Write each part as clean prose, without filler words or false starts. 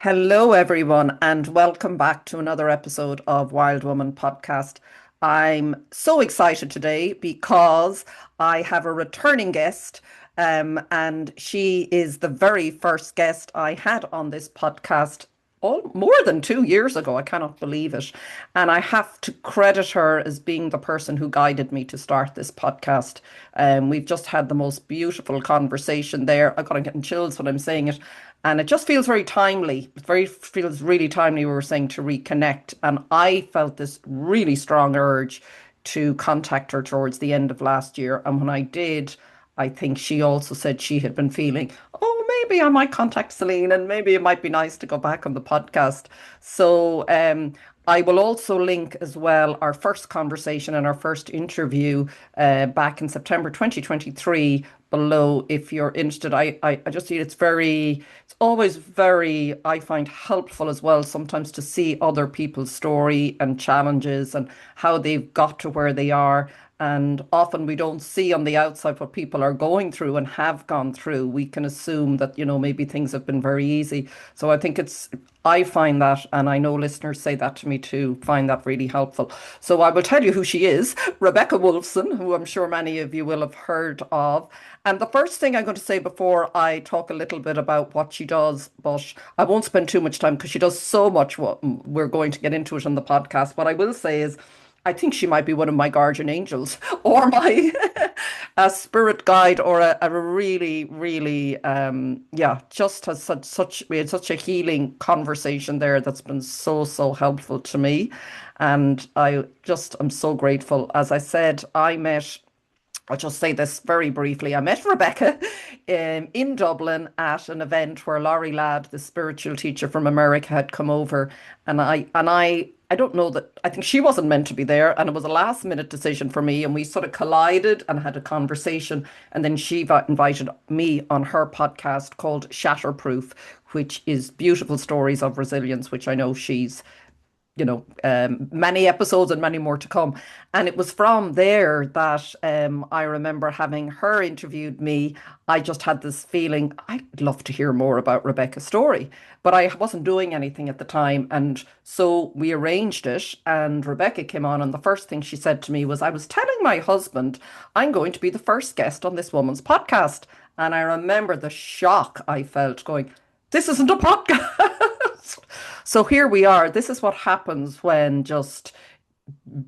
Hello, everyone, and welcome back to another episode of Wild Woman Podcast. I'm so excited today because I have a returning guest, and she is the very first guest I had on this podcast more than 2 years ago. I cannot believe it. And I have to credit her as being the person who guided me to start this podcast. We've just had the most beautiful conversation there. I got getting chills when I'm saying it. And it just feels very timely. Feels really timely. We were saying to reconnect. And I felt this really strong urge to contact her towards the end of last year. And when I did, I think she also said she had been feeling, oh, maybe I might contact Celine and maybe it might be nice to go back on the podcast. So I will also link as well our first conversation and our first interview back in September 2023 below if you're interested. I just see it's always very, I find helpful as well sometimes to see other people's story and challenges and how they've got to where they are. And often we don't see on the outside what people are going through and have gone through. We can assume that, maybe things have been very easy. So I find that, and I know listeners say that to me too, find that really helpful. So I will tell you who she is, Rebekkah Woolfson, who I'm sure many of you will have heard of. And the first thing I'm going to say before I talk a little bit about what she does, but I won't spend too much time because she does so much. What we're going to get into it on the podcast. What I will say is, I think she might be one of my guardian angels or my a spirit guide or a really, really, yeah, just has we had such a healing conversation there that's been so, so helpful to me. And I just am so grateful. As I said, I'll just say this very briefly. I met Rebekkah in Dublin at an event where Laurie Ladd, the spiritual teacher from America, had come over, and I don't know that I think she wasn't meant to be there, and it was a last minute decision for me, and we sort of collided and had a conversation, and then she invited me on her podcast called Shatterproof, which is beautiful stories of resilience, which I know she's many episodes and many more to come. And it was from there that I remember having her interviewed me. I just had this feeling I'd love to hear more about Rebecca's story, but I wasn't doing anything at the time. And so we arranged it, and Rebecca came on. And the first thing she said to me was, I was telling my husband I'm going to be the first guest on this woman's podcast. And I remember the shock I felt going, this isn't a podcast. So here we are. This is what happens when just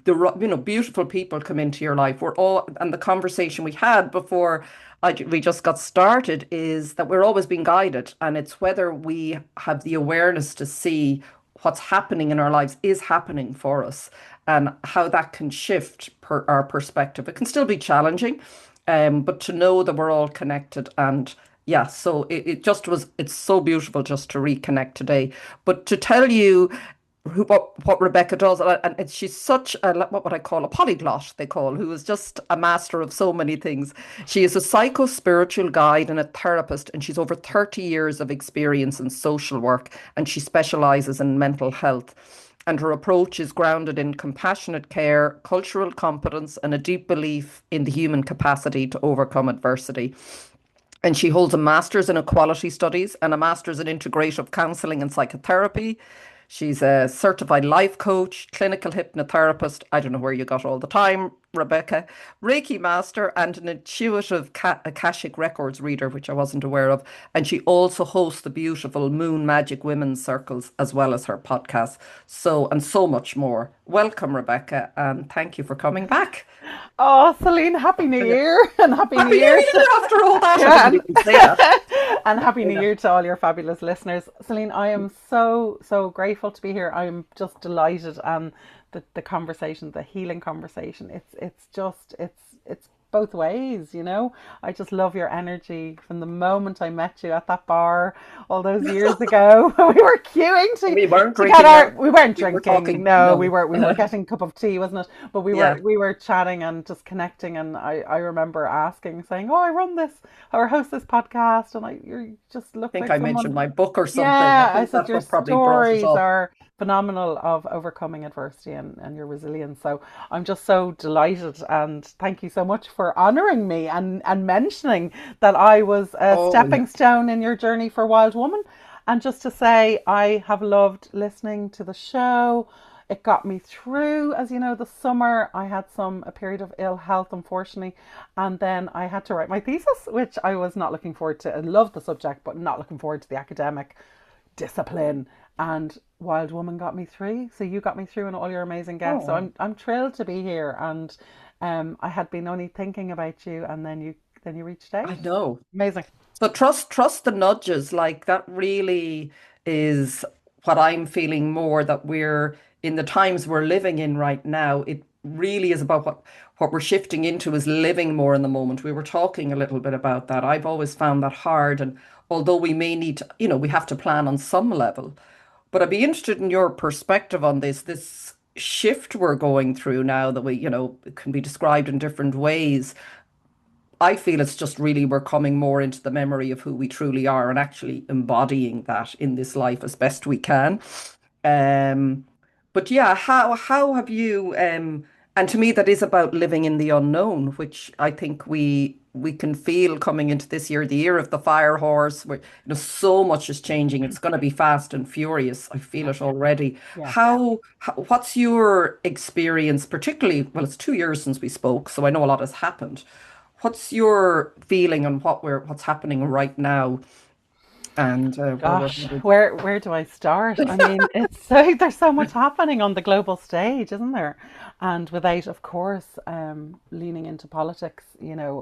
beautiful people come into your life. We're all, and the conversation we had before we just got started is that we're always being guided, and it's whether we have the awareness to see what's happening in our lives is happening for us, and how that can shift our perspective. It can still be challenging, but to know that we're all connected. And yeah, so it's so beautiful just to reconnect today. But to tell you what Rebecca does, she's such what would I call a polyglot, they call, who is just a master of so many things. She is a spiritual guide and a therapist, and she's over 30 years of experience in social work, and she specializes in mental health. And her approach is grounded in compassionate care, cultural competence, and a deep belief in the human capacity to overcome adversity. And she holds a master's in equality studies and a master's in integrative counseling and psychotherapy. She's a certified life coach, clinical hypnotherapist. I don't know where you got all the time, Rebecca. Reiki master and an intuitive Akashic records reader, which I wasn't aware of. And she also hosts the beautiful Moon Magic Women's Circles as well as her podcast. So, and so much more. Welcome, Rebecca, and thank you for coming back. Oh, Celine, Happy New Year and Happy New Happy Year New Year after all that. I yeah, didn't even say that. and Happy New Year to all your fabulous listeners. Celine, I am so grateful to be here. I'm just delighted, and the conversation, the healing conversation. It's both ways, you know. I just love your energy from the moment I met you at that bar all those years ago. We were queuing We weren't to get drinking. we weren't We were drinking. talking. No, we No. were getting a cup of tea, wasn't it? But Yeah. we were chatting and just connecting, and I remember asking, saying, "Oh, I run this or host this podcast," and you just look Think like I mentioned someone. my book or something. I Yeah, I think said that's your what probably brought it stories up. are phenomenal of overcoming adversity and your resilience. So I'm just so delighted, and thank you so much for honoring me and mentioning that I was a Oh, stepping stone in your journey for Wild Woman. And just to say, I have loved listening to the show. It got me through, as you know, the summer. I had a period of ill health, unfortunately, and then I had to write my thesis, which I was not looking forward to. I loved the subject, but not looking forward to the academic discipline. And Wild Woman got me through. So you got me through, and all your amazing guests. So Oh, I'm thrilled to be here. And I had been only thinking about you, and then you reached I out. know. Amazing. So trust the nudges. Like that really is what I'm feeling more that we're in the times we're living in right now. It really is about what we're shifting into is living more in the moment. We were talking a little bit about that. I've always found that hard. And although we may need to, we have to plan on some level. But I'd be interested in your perspective on this shift we're going through now that it can be described in different ways. I feel it's just really we're coming more into the memory of who we truly are and actually embodying that in this life as best we can. Um, but yeah, how have you and to me that is about living in the unknown, which I think we can feel coming into this year, the year of the fire horse, where so much is changing. It's going to be fast and furious. I feel it already. Yeah. What's your experience, particularly, well, it's 2 years since we spoke, so I know a lot has happened. What's your feeling on what's happening right now and where we're Gosh, headed? where do I start? I mean, it's so there's so much happening on the global stage, isn't there? And without, of course, leaning into politics,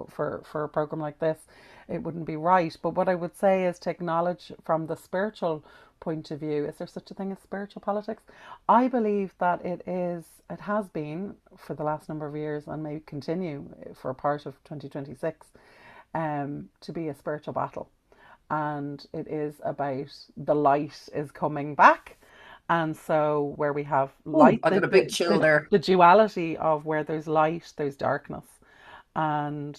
for a program like this, it wouldn't be right. But what I would say is to acknowledge from the spiritual point of view, is there such a thing as spiritual politics? I believe that it has been for the last number of years and may continue for a part of 2026, to be a spiritual battle, and it is about the light is coming back. And so where we have Oh, light, I got a big chill there. the duality of where there's light, there's darkness. And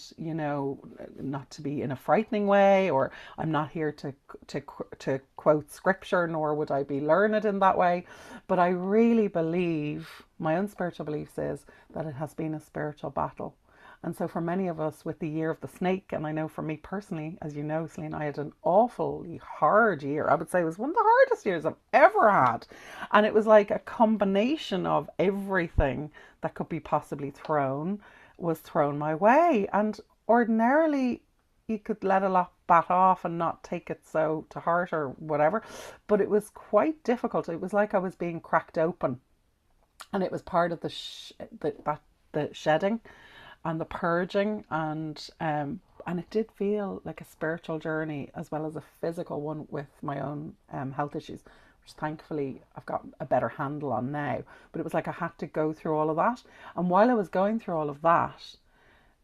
not to be in a frightening way, or I'm not here to quote scripture, nor would I be learned in that way, but I really believe, my own spiritual beliefs is that it has been a spiritual battle. And so for many of us, with the year of the snake, and I know for me personally, as you know, Celine, I had an awfully hard year. I would say it was one of the hardest years I've ever had. And it was like a combination of everything that could be possibly thrown was thrown my way. And ordinarily, you could let a lot bat off and not take it so to heart or whatever. But it was quite difficult. It was like I was being cracked open. And it was part of the shedding and the purging, and it did feel like a spiritual journey as well as a physical one with my own health issues, which thankfully I've got a better handle on now. But it was like I had to go through all of that, and while I was going through all of that,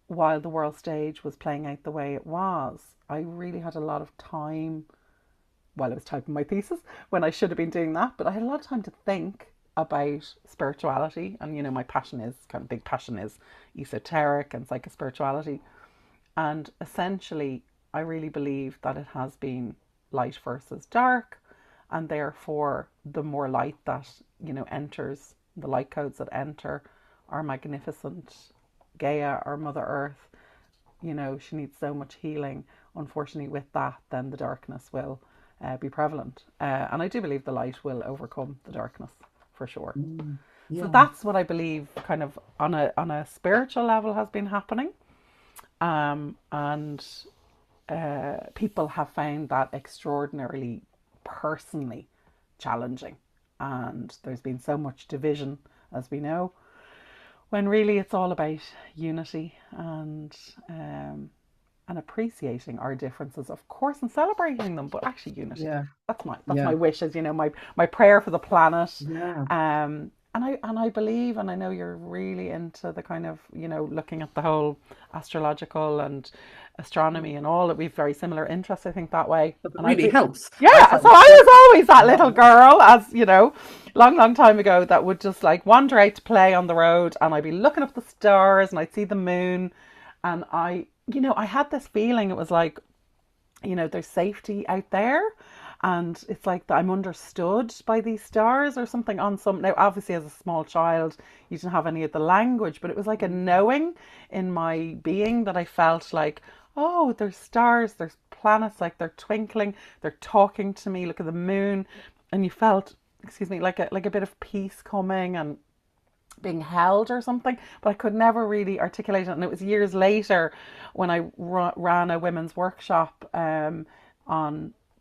while the world stage was playing out the way it was, I really had a lot of time while I was typing my thesis when I should have been doing that. But I had a lot of time to think about spirituality, and my passion is kind of big passion is esoteric and psychospirituality. And essentially, I really believe that it has been light versus dark, and therefore, the more light that enters, the light codes that enter our magnificent Gaia, our Mother Earth, she needs so much healing. Unfortunately, with that, then the darkness will be prevalent. And I do believe the light will overcome the darkness for sure. Mm, So yeah. that's what I believe, kind of on a spiritual level, has been happening. And people have found that extraordinarily personally challenging. And there's been so much division, as we know, when really it's all about unity and appreciating our differences, of course, and celebrating them, but actually unity. Yeah. That's my Yeah. wish, as my prayer for the planet. Yeah. And I believe, and I know you're really into the kind of looking at the whole astrological and astronomy and all that. We've very similar interests, I think, that way. But it And I really be helps. I yeah, so find. I was always that Yeah. little girl, as long time ago, that would just like wander out to play on the road, and I'd be looking up at the stars, and I'd see the moon, and I had this feeling. It was like, there's safety out there, and it's like that I'm understood by these stars or something on some. Now, obviously, as a small child, you didn't have any of the language, but it was like a knowing in my being that I felt like oh, there's stars, there's planets, like they're twinkling, they're talking to me, look at the moon. And you felt, excuse me, like a bit of peace coming and being held or something, but I could never really articulate it. And it was years later when I ran a women's workshop on,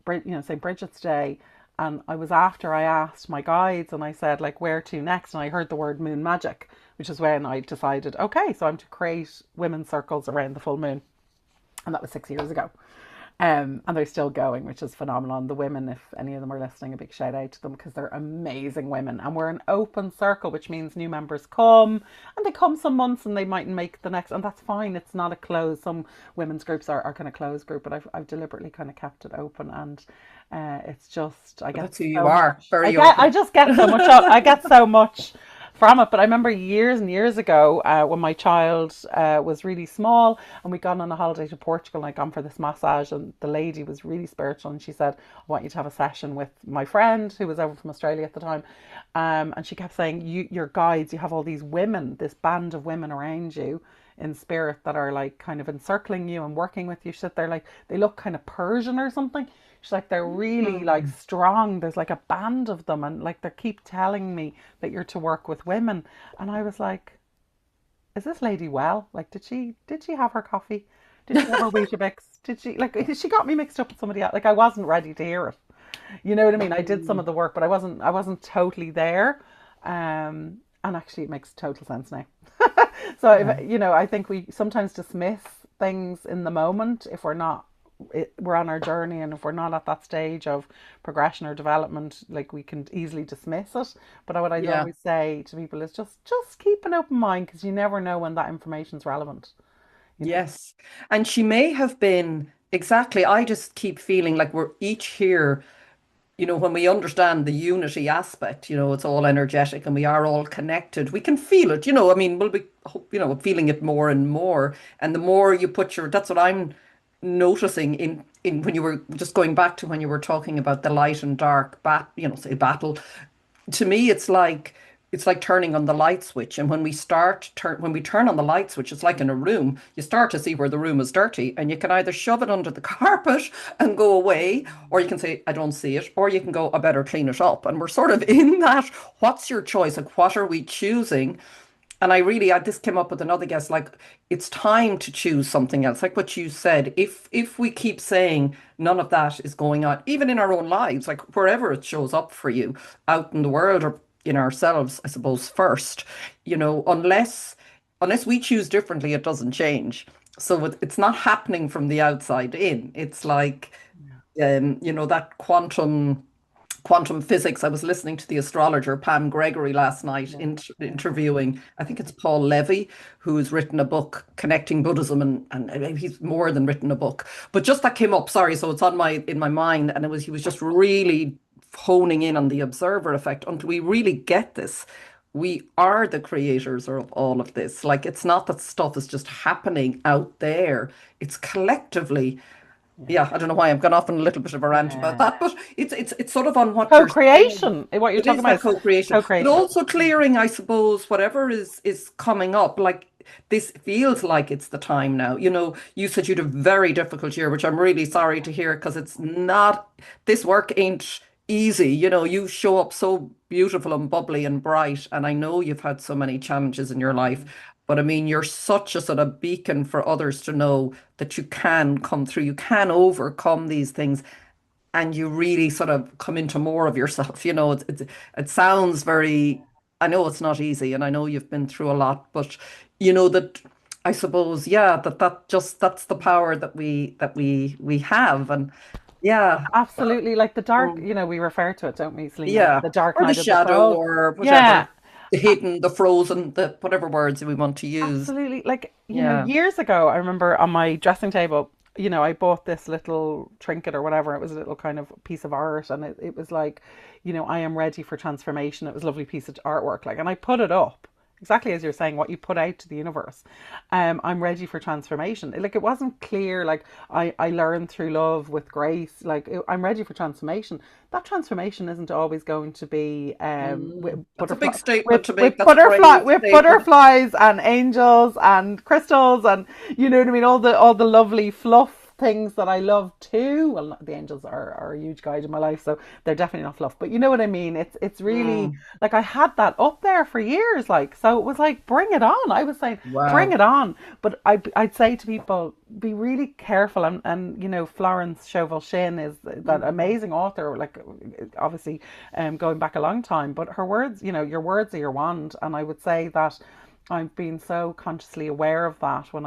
St. Bridget's Day, and I asked my guides and I said, like, where to next? And I heard the word moon magic, which is when I decided, okay, so I'm to create women's circles around the full moon, and that was 6 years ago. And they're still going, which is phenomenal. And the women, if any of them are listening, a big shout out to them because they're amazing women. And we're an open circle, which means new members come, and they come some months and they mightn't make the next, and that's fine. It's not a closed. Some women's groups are kind of closed group, but I've deliberately kind of kept it open, and it's just I But get that's who you so are, much. very open. I just get so much. I get so much from it. But I remember years and years ago when my child was really small and we'd gone on a holiday to Portugal and I'd gone for this massage, and the lady was really spiritual and she said, I want you to have a session with my friend who was over from Australia at the time. And she kept saying, your guides, you have all these women, this band of women around you in spirit that are like kind of encircling you and working with you. She said they're like, they look kind of Persian or something. She's like, they're really like Mm. strong. There's like a band of them, and like they keep telling me that you're to work with women. And I was like, is this lady well? Like, did she have her coffee? Did she have her Weetabix? Did she like? She got me mixed up with somebody else. Like, I wasn't ready to hear it. You know what I mean? I did some of the work, but I wasn't totally there. And actually, it makes total sense now. So, Yeah. I think we sometimes dismiss things in the moment if we're on our journey, and if we're not at that stage of progression or development, like we can easily dismiss it. But what I'd Yeah. always say to people is just keep an open mind, because you never know when that information's relevant. You know. Yes. And she may have been exactly. I just keep feeling like we're each here, when we understand the unity aspect, it's all energetic and we are all connected. We can feel it, I mean, we'll be, feeling it more and more. And the more you that's what I'm noticing in when you were just going back to when you were talking about the light and dark say battle. To me, it's like turning on the light switch. And when we turn on the light switch, it's like in a room, you start to see where the room is dirty, and you can either shove it under the carpet and go away, or you can say, I don't see it, or you can go, I better clean it up. And we're sort of in that. What's your choice? Like, what are we choosing? And this came up with another guest, like it's time to choose something else. Like what you said, if we keep saying none of that is going on, even in our own lives, like wherever it shows up for you, out in the world or in ourselves, I suppose first, unless we choose differently, it doesn't change. So it's not happening from the outside in. It's like that quantum physics. I was listening to the astrologer Pam Gregory last night, Yeah, yeah, interviewing, I think it's Paul Levy, who's written a book connecting Buddhism, and he's more than written a book. But just that came up, sorry, so it's in my mind, and he was just really honing in on the observer effect. Until we really get this, we are the creators of all of this. Like, it's not that stuff is just happening out there. It's collectively, yeah. yeah, I don't know why I've gone off on a little bit of a rant about Yeah. that, but it's sort of on what you're saying. Co-creation. What you're It talking is about that is co-creation, but co-creation. also clearing, I suppose, whatever is coming up. Like, this feels like it's the time now. You said you had a very difficult year, which I'm really sorry to hear, because it's not, this work ain't easy. You show up so beautiful and bubbly and bright, and I know you've had so many challenges in your life. But I mean, you're such a sort of beacon for others to know that you can come through, you can overcome these things, and you really sort of come into more of yourself. It sounds very, I know it's not easy, and I know you've been through a lot, but that, I suppose, yeah, that's the power that we have. And yeah. Absolutely. Like the dark, Mm. we refer to it, don't we, Celine, as Yeah, the dark or the night of the shadow, soul. or Yeah, whatever, the hidden, the frozen, the whatever words we want to use. absolutely. Like, Yeah. years ago, I remember on my dressing table, I bought this little trinket or whatever. It was a little kind of piece of art, and it was like, I am ready for transformation. It was a lovely piece of artwork. Like, and I put it up, exactly as you're saying, what you put out to the universe. I'm ready for transformation. Like, it wasn't clear, like, I learned through love with grace, like, I'm ready for transformation. That transformation isn't always going to be That's a big statement to make. That's a brave with statement. butterflies and angels and crystals, and you know what I mean, all the lovely fluff things that I love too. Well, the angels are a huge guide in my life, so they're definitely not fluff. But you know what I mean. It's really, Mm, like, I had that up there for years, like, so it was like, bring it on. I was saying, bring wow. it on. But I'd say to people, be really careful. And you know, Florence Scovel Shinn is that Mm. amazing author. Like, obviously, going back a long time. But her words, you know, your words are your wand. And I would say that I've been so consciously aware of that when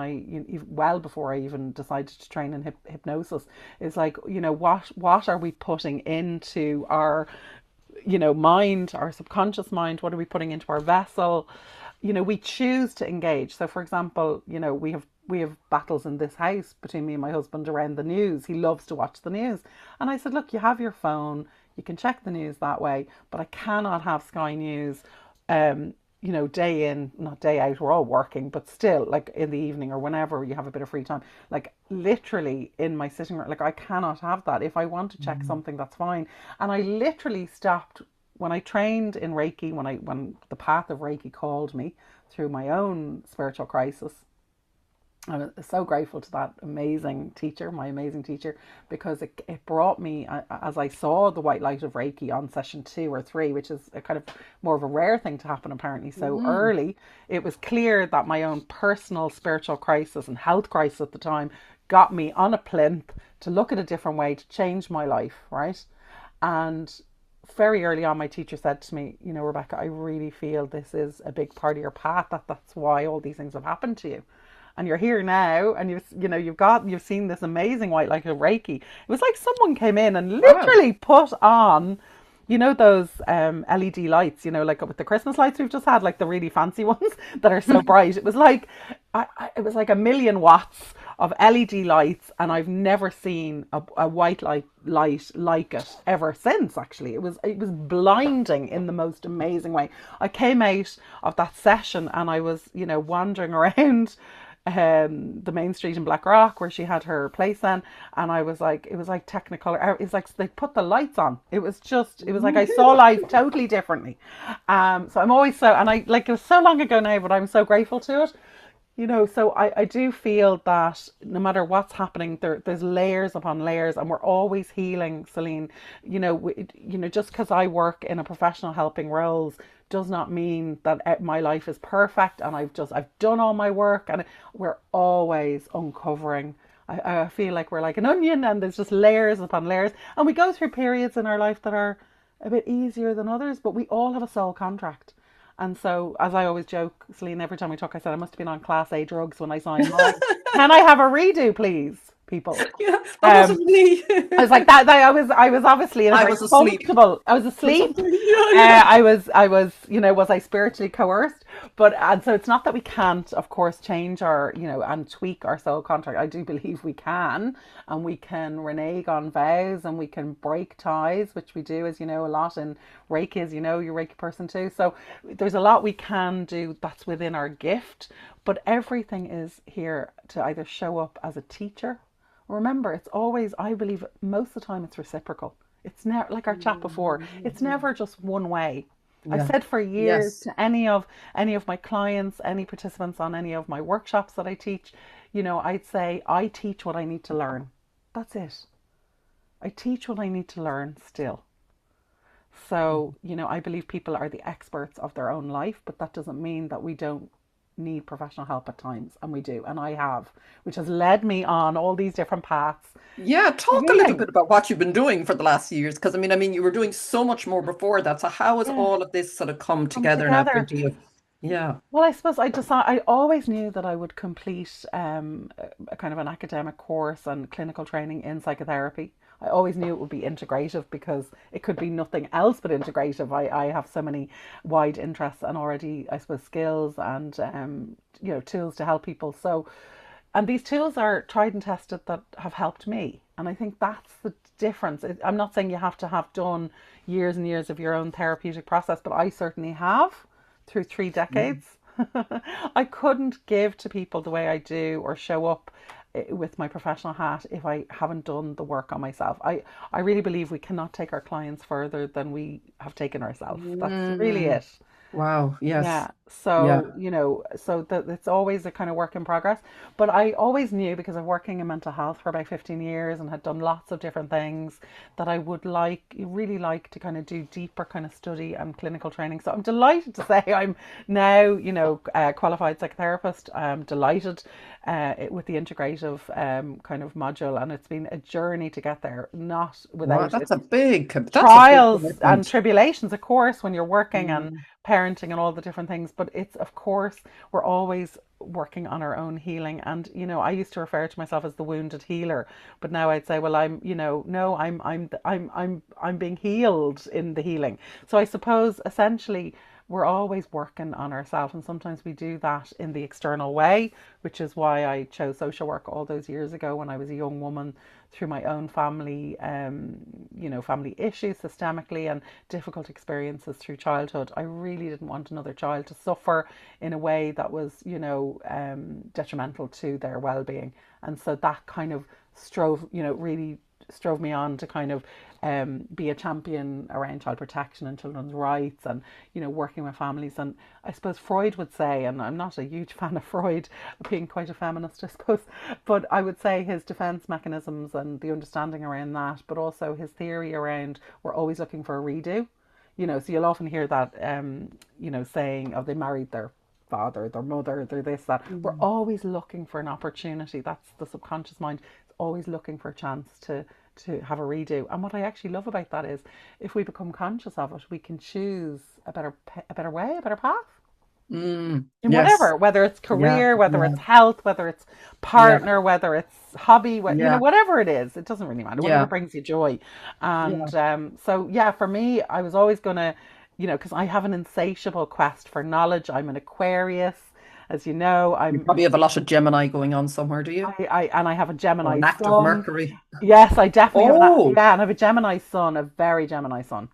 well before I even decided to train in hypnosis. Is like, you know, what are we putting into our, you know, mind, our subconscious mind? What are we putting into our vessel? You know, we choose to engage. So, for example, you know, we have battles in this house between me and my husband around the news. He loves to watch the news, and I said, look, you have your phone, you can check the news that way, but I cannot have Sky News you know, day in, not day out, we're all working, but still, like, in the evening or whenever you have a bit of free time, like, literally in my sitting room, like, I cannot have that. If I want to check Mm. something, that's fine. And I literally stopped when I trained in Reiki, when the path of Reiki called me through my own spiritual crisis. I'm so grateful to that amazing teacher, my amazing teacher, because it brought me, as I saw the white light of Reiki on session 2 or 3, which is a kind of more of a rare thing to happen apparently so Mm. early. It was clear that my own personal spiritual crisis and health crisis at the time got me on a plinth to look at a different way to change my life, right? And very early on, my teacher said to me, you know, Rebecca, I really feel this is a big part of your path. That's why all these things have happened to you, and you're here now, and you've seen this amazing white light of Reiki. It was like someone came in and Wow. literally put on, you know, those LED lights, you know, like with the Christmas lights we've just had, like the really fancy ones that are so bright. It was like, it was like 1,000,000 watts of LED lights, and I've never seen a white light like it ever since. Actually, it was blinding in the most amazing way. I came out of that session and I was, you know, wandering around the main street in Blackrock where she had her place then, and I was like, it was like Technicolor. It's like they put the lights on. It was like I saw life totally differently. So I'm always so, and I, like, it was so long ago now, but I'm so grateful to it. You know, so I do feel that no matter what's happening, there's layers upon layers, and we're always healing, Celine. You know, just because I work in a professional helping roles does not mean that my life is perfect and I've done all my work, and we're always uncovering. I feel like we're like an onion, and there's just layers upon layers, and we go through periods in our life that are a bit easier than others, but we all have a soul contract. And so, as I always joke, Celine, every time we talk, I said I must have been on class A drugs when I signed mine. Can I have a redo, please, people? Yeah, that Um, wasn't me. I was like that. I was obviously in a I very was asleep. comfortable. I was It's asleep. okay. Yeah, yeah. You know, was I spiritually coerced? But, and so it's not that we can't, of course, change our, you know, and tweak our soul contract. I do believe we can, and we can renege on vows, and we can break ties, which we do, as you know, a lot in Reiki, as you know, you're a Reiki person too. So there's a lot we can do that's within our gift, but everything is here to either show up as a teacher. Remember, it's always, I believe, most of the time it's reciprocal. It's never like our chat before. It's never just one way. I've Yeah. said for years Yes. to any of my clients, any participants on any of my workshops that I teach, you know, I'd say I teach what I need to learn. That's it. I teach what I need to learn still. So, you know, I believe people are the experts of their own life, but that doesn't mean that we don't need professional help at times, and we do, and I have, which has led me on all these different paths Yeah, to talk a little healing. bit about what you've been doing for the last few years, because I mean, you were doing so much more before that. So how has Yeah, all of this sort of come come together now for together. you? Yeah. Well, I suppose I always knew that I would complete a kind of an academic course and clinical training in psychotherapy. I always knew it would be integrative because it could be nothing else but integrative. I have so many wide interests and already, I suppose, skills and you know, tools to help people. So, and these tools are tried and tested that have helped me. And I think that's the difference. I'm not saying you have to have done years and years of your own therapeutic process, but I certainly have through 3 decades. I couldn't give to people the way I do or show up with my professional hat if I haven't done the work on myself. I really believe we cannot take our clients further than we have taken ourselves. That's really Mm, it. wow. Yes. Yeah. So, Yeah. so that it's always a kind of work in progress. But I always knew because of working in mental health for about 15 years and had done lots of different things that I would really like to kind of do deeper kind of study and clinical training. So I'm delighted to say I'm now, a qualified psychotherapist. I'm delighted with the integrative kind of module, and it's been a journey to get there, not Wow. without That's a big trials and commitment. tribulations, of course, when you're working and Mm. parenting and all the different things. But it's, of course, we're always working on our own healing. And, I used to refer to myself as the wounded healer, but now I'd say, well, no, I'm being healed in the healing. So I suppose essentially we're always working on ourselves, and sometimes we do that in the external way, which is why I chose social work all those years ago when I was a young woman through my own family, family issues systemically and difficult experiences through childhood. I really didn't want another child to suffer in a way that was, detrimental to their well-being, and so that kind of really strove me on to kind of be a champion around child protection and children's rights, and working with families. And I suppose Freud would say, and I'm not a huge fan of Freud, being quite a feminist I suppose, but I would say his defense mechanisms and the understanding around that, but also his theory around we're always looking for a redo. So you'll often hear that saying, oh, they married their father, their mother, their this, that. We're Mm. always looking for an opportunity. That's the subconscious mind. It's always looking for a chance to have a redo. And what I actually love about that is if we become conscious of it, we can choose a better way, a better path Mm. in Yes. whatever, whether it's Yeah. career, whether Yeah. it's health, whether it's Yeah. partner, whether it's hobby, Yeah. whatever it is, it doesn't really matter, whatever Yeah. brings you joy. Yeah. And so, yeah, for me, I was always going to, because I have an insatiable quest for knowledge. I'm an Aquarius, as you know. You probably have a lot of Gemini going on somewhere, do you? And I have a Or Gemini an active sun. Mercury? Yes, I definitely have Oh, yeah, and I have a Gemini sun, a very Gemini sun.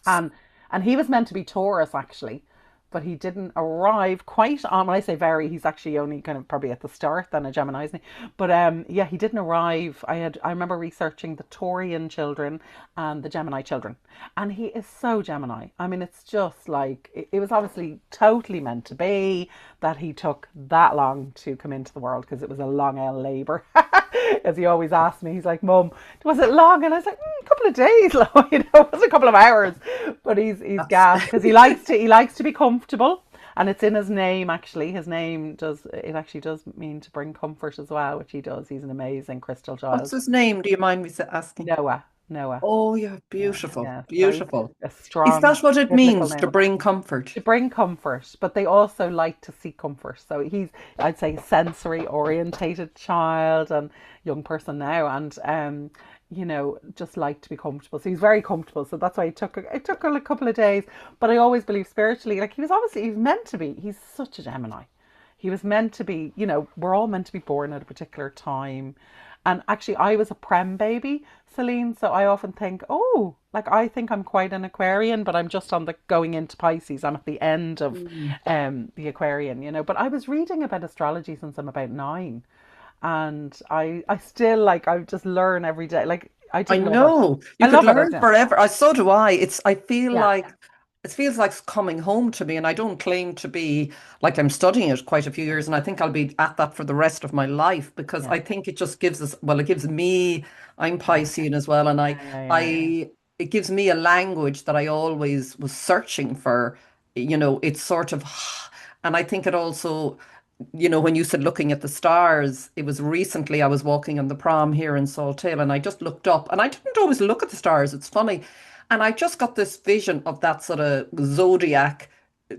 And he was meant to be Taurus actually, but he didn't arrive quite on. When I say very, he's actually only kind of probably at the start than a Gemini, isn't he? But yeah, he didn't arrive. I remember researching the Taurian children and the Gemini children, and he is so Gemini. I mean, it's just like it was obviously totally meant to be that he took that long to come into the world because it was a long L labor. As he always asked me, he's like, "Mum, was it long?" And I was like, "A couple of days, it was a couple of hours." But he's that's gas because he likes to be comfortable, and it's in his name actually. His name actually does mean to bring comfort as well, which he does. He's an amazing crystal what's child. his name? Do you mind me asking? Noah, Noah. Oh, yeah, Yeah, beautiful, yeah. So he's beautiful. a Is strong that what it biblical means to name. bring comfort? To bring comfort, but they also like to seek comfort. So he's, I'd say, sensory orientated child and young person now, and just like to be comfortable. So he's very comfortable. So that's why it took a couple of days. But I always believe spiritually, like he's meant to be. He's such a Gemini. He was meant to be. We're all meant to be born at a particular time. And actually, I was a prem baby, Celine. So I often think, oh, like I think I'm quite an Aquarian, but I'm just on the going into Pisces. I'm at the end of Mm. the Aquarian, But I was reading about astrology since I'm about 9, and I still like I just learn every day. Like I I just love it. know I you could love it, learn isn't it? forever. So do I. I feel Yeah, like it feels like coming home to me, and I don't claim to be like I'm studying it quite a few years, and I think I'll be at that for the rest of my life because yeah, I think it just gives us, well, it gives me, I'm yeah, Piscean as well, and yeah, yeah, yeah, it gives me a language that I always was searching for. It's sort of, and I think it also when you said looking at the stars, it was recently I was walking on the prom here in Salt Hill and I just looked up and I didn't always look at the stars. It's funny. And I just got this vision of that sort of zodiac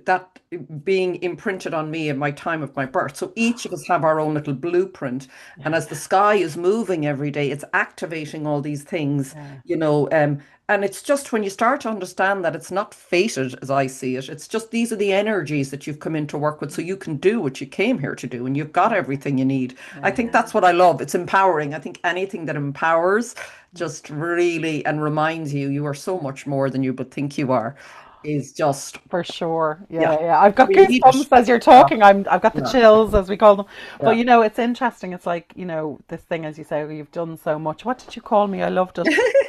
that being imprinted on me in my time of my birth. So each of us have our own little blueprint. And yeah, as the sky is moving every day, it's activating all these things, yeah, you know. And it's just when you start to understand that it's not fated as I see it, it's just these are the energies that you've come in to work with so you can do what you came here to do and you've got everything you need. I yeah. think that's what I love. It's empowering. I think anything that empowers just really and reminds you you are so much more than you would think you are. is just, For sure. yeah, Yeah, yeah. I've got we need it. goosebumps as you're Yeah, talking. I've got the yeah, chills, as we call them. But yeah. it's interesting. It's like, this thing, as you say, you've done so much. What did you call me? I loved it.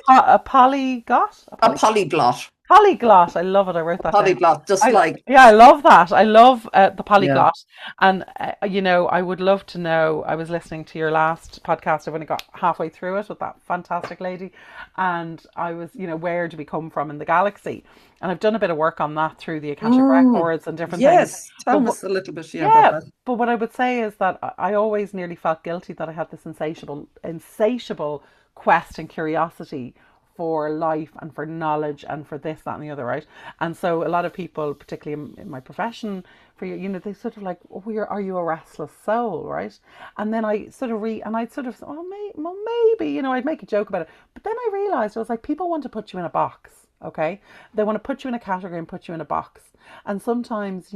A polygot? A A polyglot, polyglot. I love it. I wrote a that down. polyglot, just like, Yeah, I love that. I love the yeah. polyglot. And I would love to know. I was listening to your last podcast. I've only got halfway through it with that fantastic lady, and I was, where do we come from in the galaxy? And I've done a bit of work on that through the Akashic Mm, records and different things. yes, tell But us a little bit, yeah, about yeah, that. but what I would say is that I always nearly felt guilty that I had this insatiable quest and curiosity for life and for knowledge and for this, that, and the other, right? And so a lot of people, particularly in my profession, for they sort of like, oh, are you a restless soul, right? And then I sort of and I'd sort of, oh, well, maybe, I'd make a joke about it. But then I realized I was like, people want to put you in a box, okay? They want to put you in a category and put you in a box. And sometimes,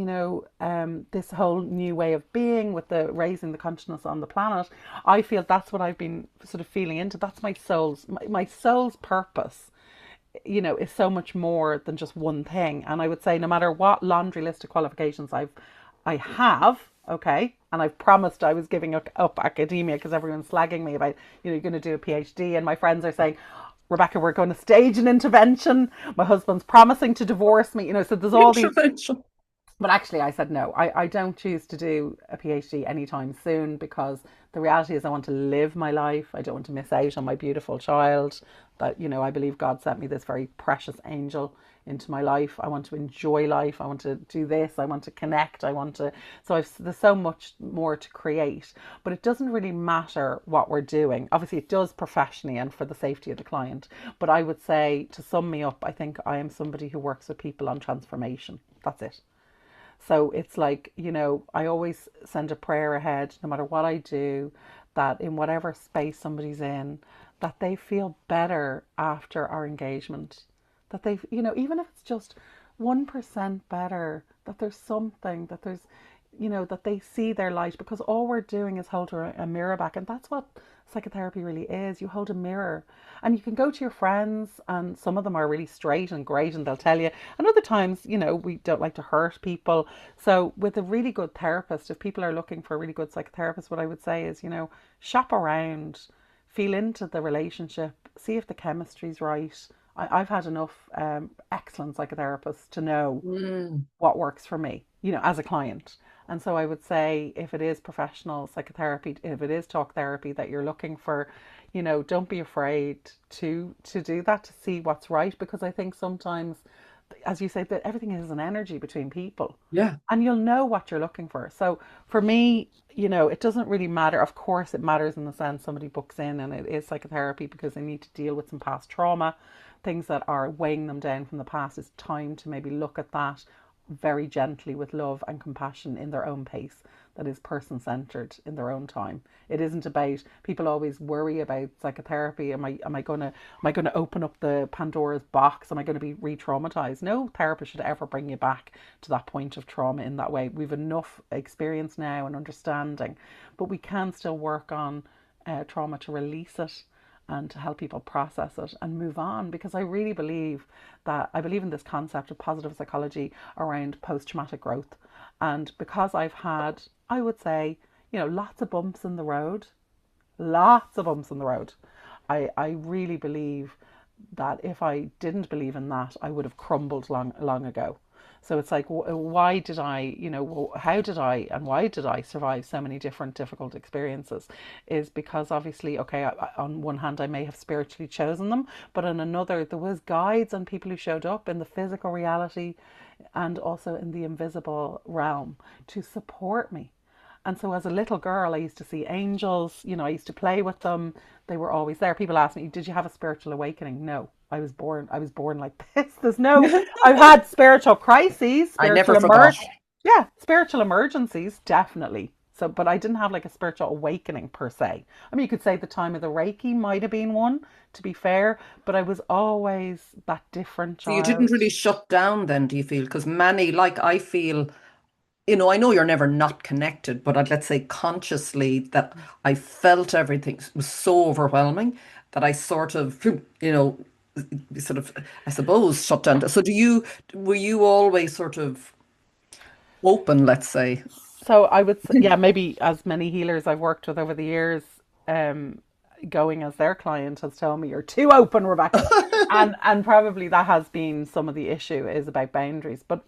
this whole new way of being with the raising the consciousness on the planet, I feel that's what I've been sort of feeling into. That's my soul's purpose, is so much more than just one thing. And I would say no matter what laundry list of qualifications I have, okay, and I've promised I was giving up academia because everyone's slagging me about, you're going to do a PhD, and my friends are saying, Rebecca, we're going to stage an intervention. My husband's promising to divorce me. So there's all these. Intervention. But actually, I said no. I don't choose to do a PhD anytime soon because the reality is I want to live my life. I don't want to miss out on my beautiful child. That, I believe God sent me this very precious angel into my life. I want to enjoy life. I want to do this. I want to connect. There's so much more to create. But it doesn't really matter what we're doing. Obviously, it does professionally and for the safety of the client. But I would say, to sum me up, I think I am somebody who works with people on transformation. That's it. So it's like, I always send a prayer ahead, no matter what I do, that in whatever space somebody's in, that they feel better after our engagement. That they've, even if it's just 1% better, that there's something, that there's, that they see their light, because all we're doing is hold a mirror back. And that's what psychotherapy really is. You hold a mirror, and you can go to your friends, and some of them are really straight and great, and they'll tell you. And other times, we don't like to hurt people. So with a really good therapist, if people are looking for a really good psychotherapist, what I would say is, shop around, feel into the relationship, see if the chemistry's right. I've had enough excellent psychotherapists to know Mm. what works for me, as a client. And so I would say, if it is professional psychotherapy, if it is talk therapy that you're looking for, don't be afraid to do that, to see what's right, because I think sometimes, as you say, that everything is an energy between people, Yeah. and you'll know what you're looking for. So for me, it doesn't really matter. Of course, it matters in the sense somebody books in and it is psychotherapy because they need to deal with some past trauma, things that are weighing them down from the past. It's time to maybe look at that very gently with love and compassion in their own pace, that is person centered in their own time. It isn't about, people always worry about psychotherapy. Am I going to open up the Pandora's box? Am I going to be re-traumatized? No therapist should ever bring you back to that point of trauma in that way. We've enough experience now and understanding, but we can still work on trauma to release it and to help people process it and move on, because I really believe that I believe in this concept of positive psychology around post-traumatic growth. And because I've had, I would say, lots of bumps in the road, lots of bumps in the road, I really believe that if I didn't believe in that, I would have crumbled long ago. So it's like, why did I, how did I and why did I survive so many different difficult experiences? Is because obviously, okay, on one hand, I may have spiritually chosen them, but on another, there was guides and people who showed up in the physical reality and also in the invisible realm to support me. And so as a little girl, I used to see angels, I used to play with them. They were always there. People ask me, did you have a spiritual awakening? No. I was born like this. I've had spiritual crises, I never forgot. yeah, spiritual emergencies, definitely. So, but I didn't have like a spiritual awakening per se. I mean, you could say the time of the Reiki might have been one, to be fair, but I was always that different So you didn't child. really shut down then, do you feel? Because many, like I feel, I know you're never not connected, but let's say consciously that I felt everything was so overwhelming that I sort of, sort of, I suppose, shut down. So were you always sort of open, let's say? So I would say, yeah, maybe as many healers I've worked with over the years, um, going as their client has told me you're too open, Rebecca, and probably that has been some of the issue is about boundaries. But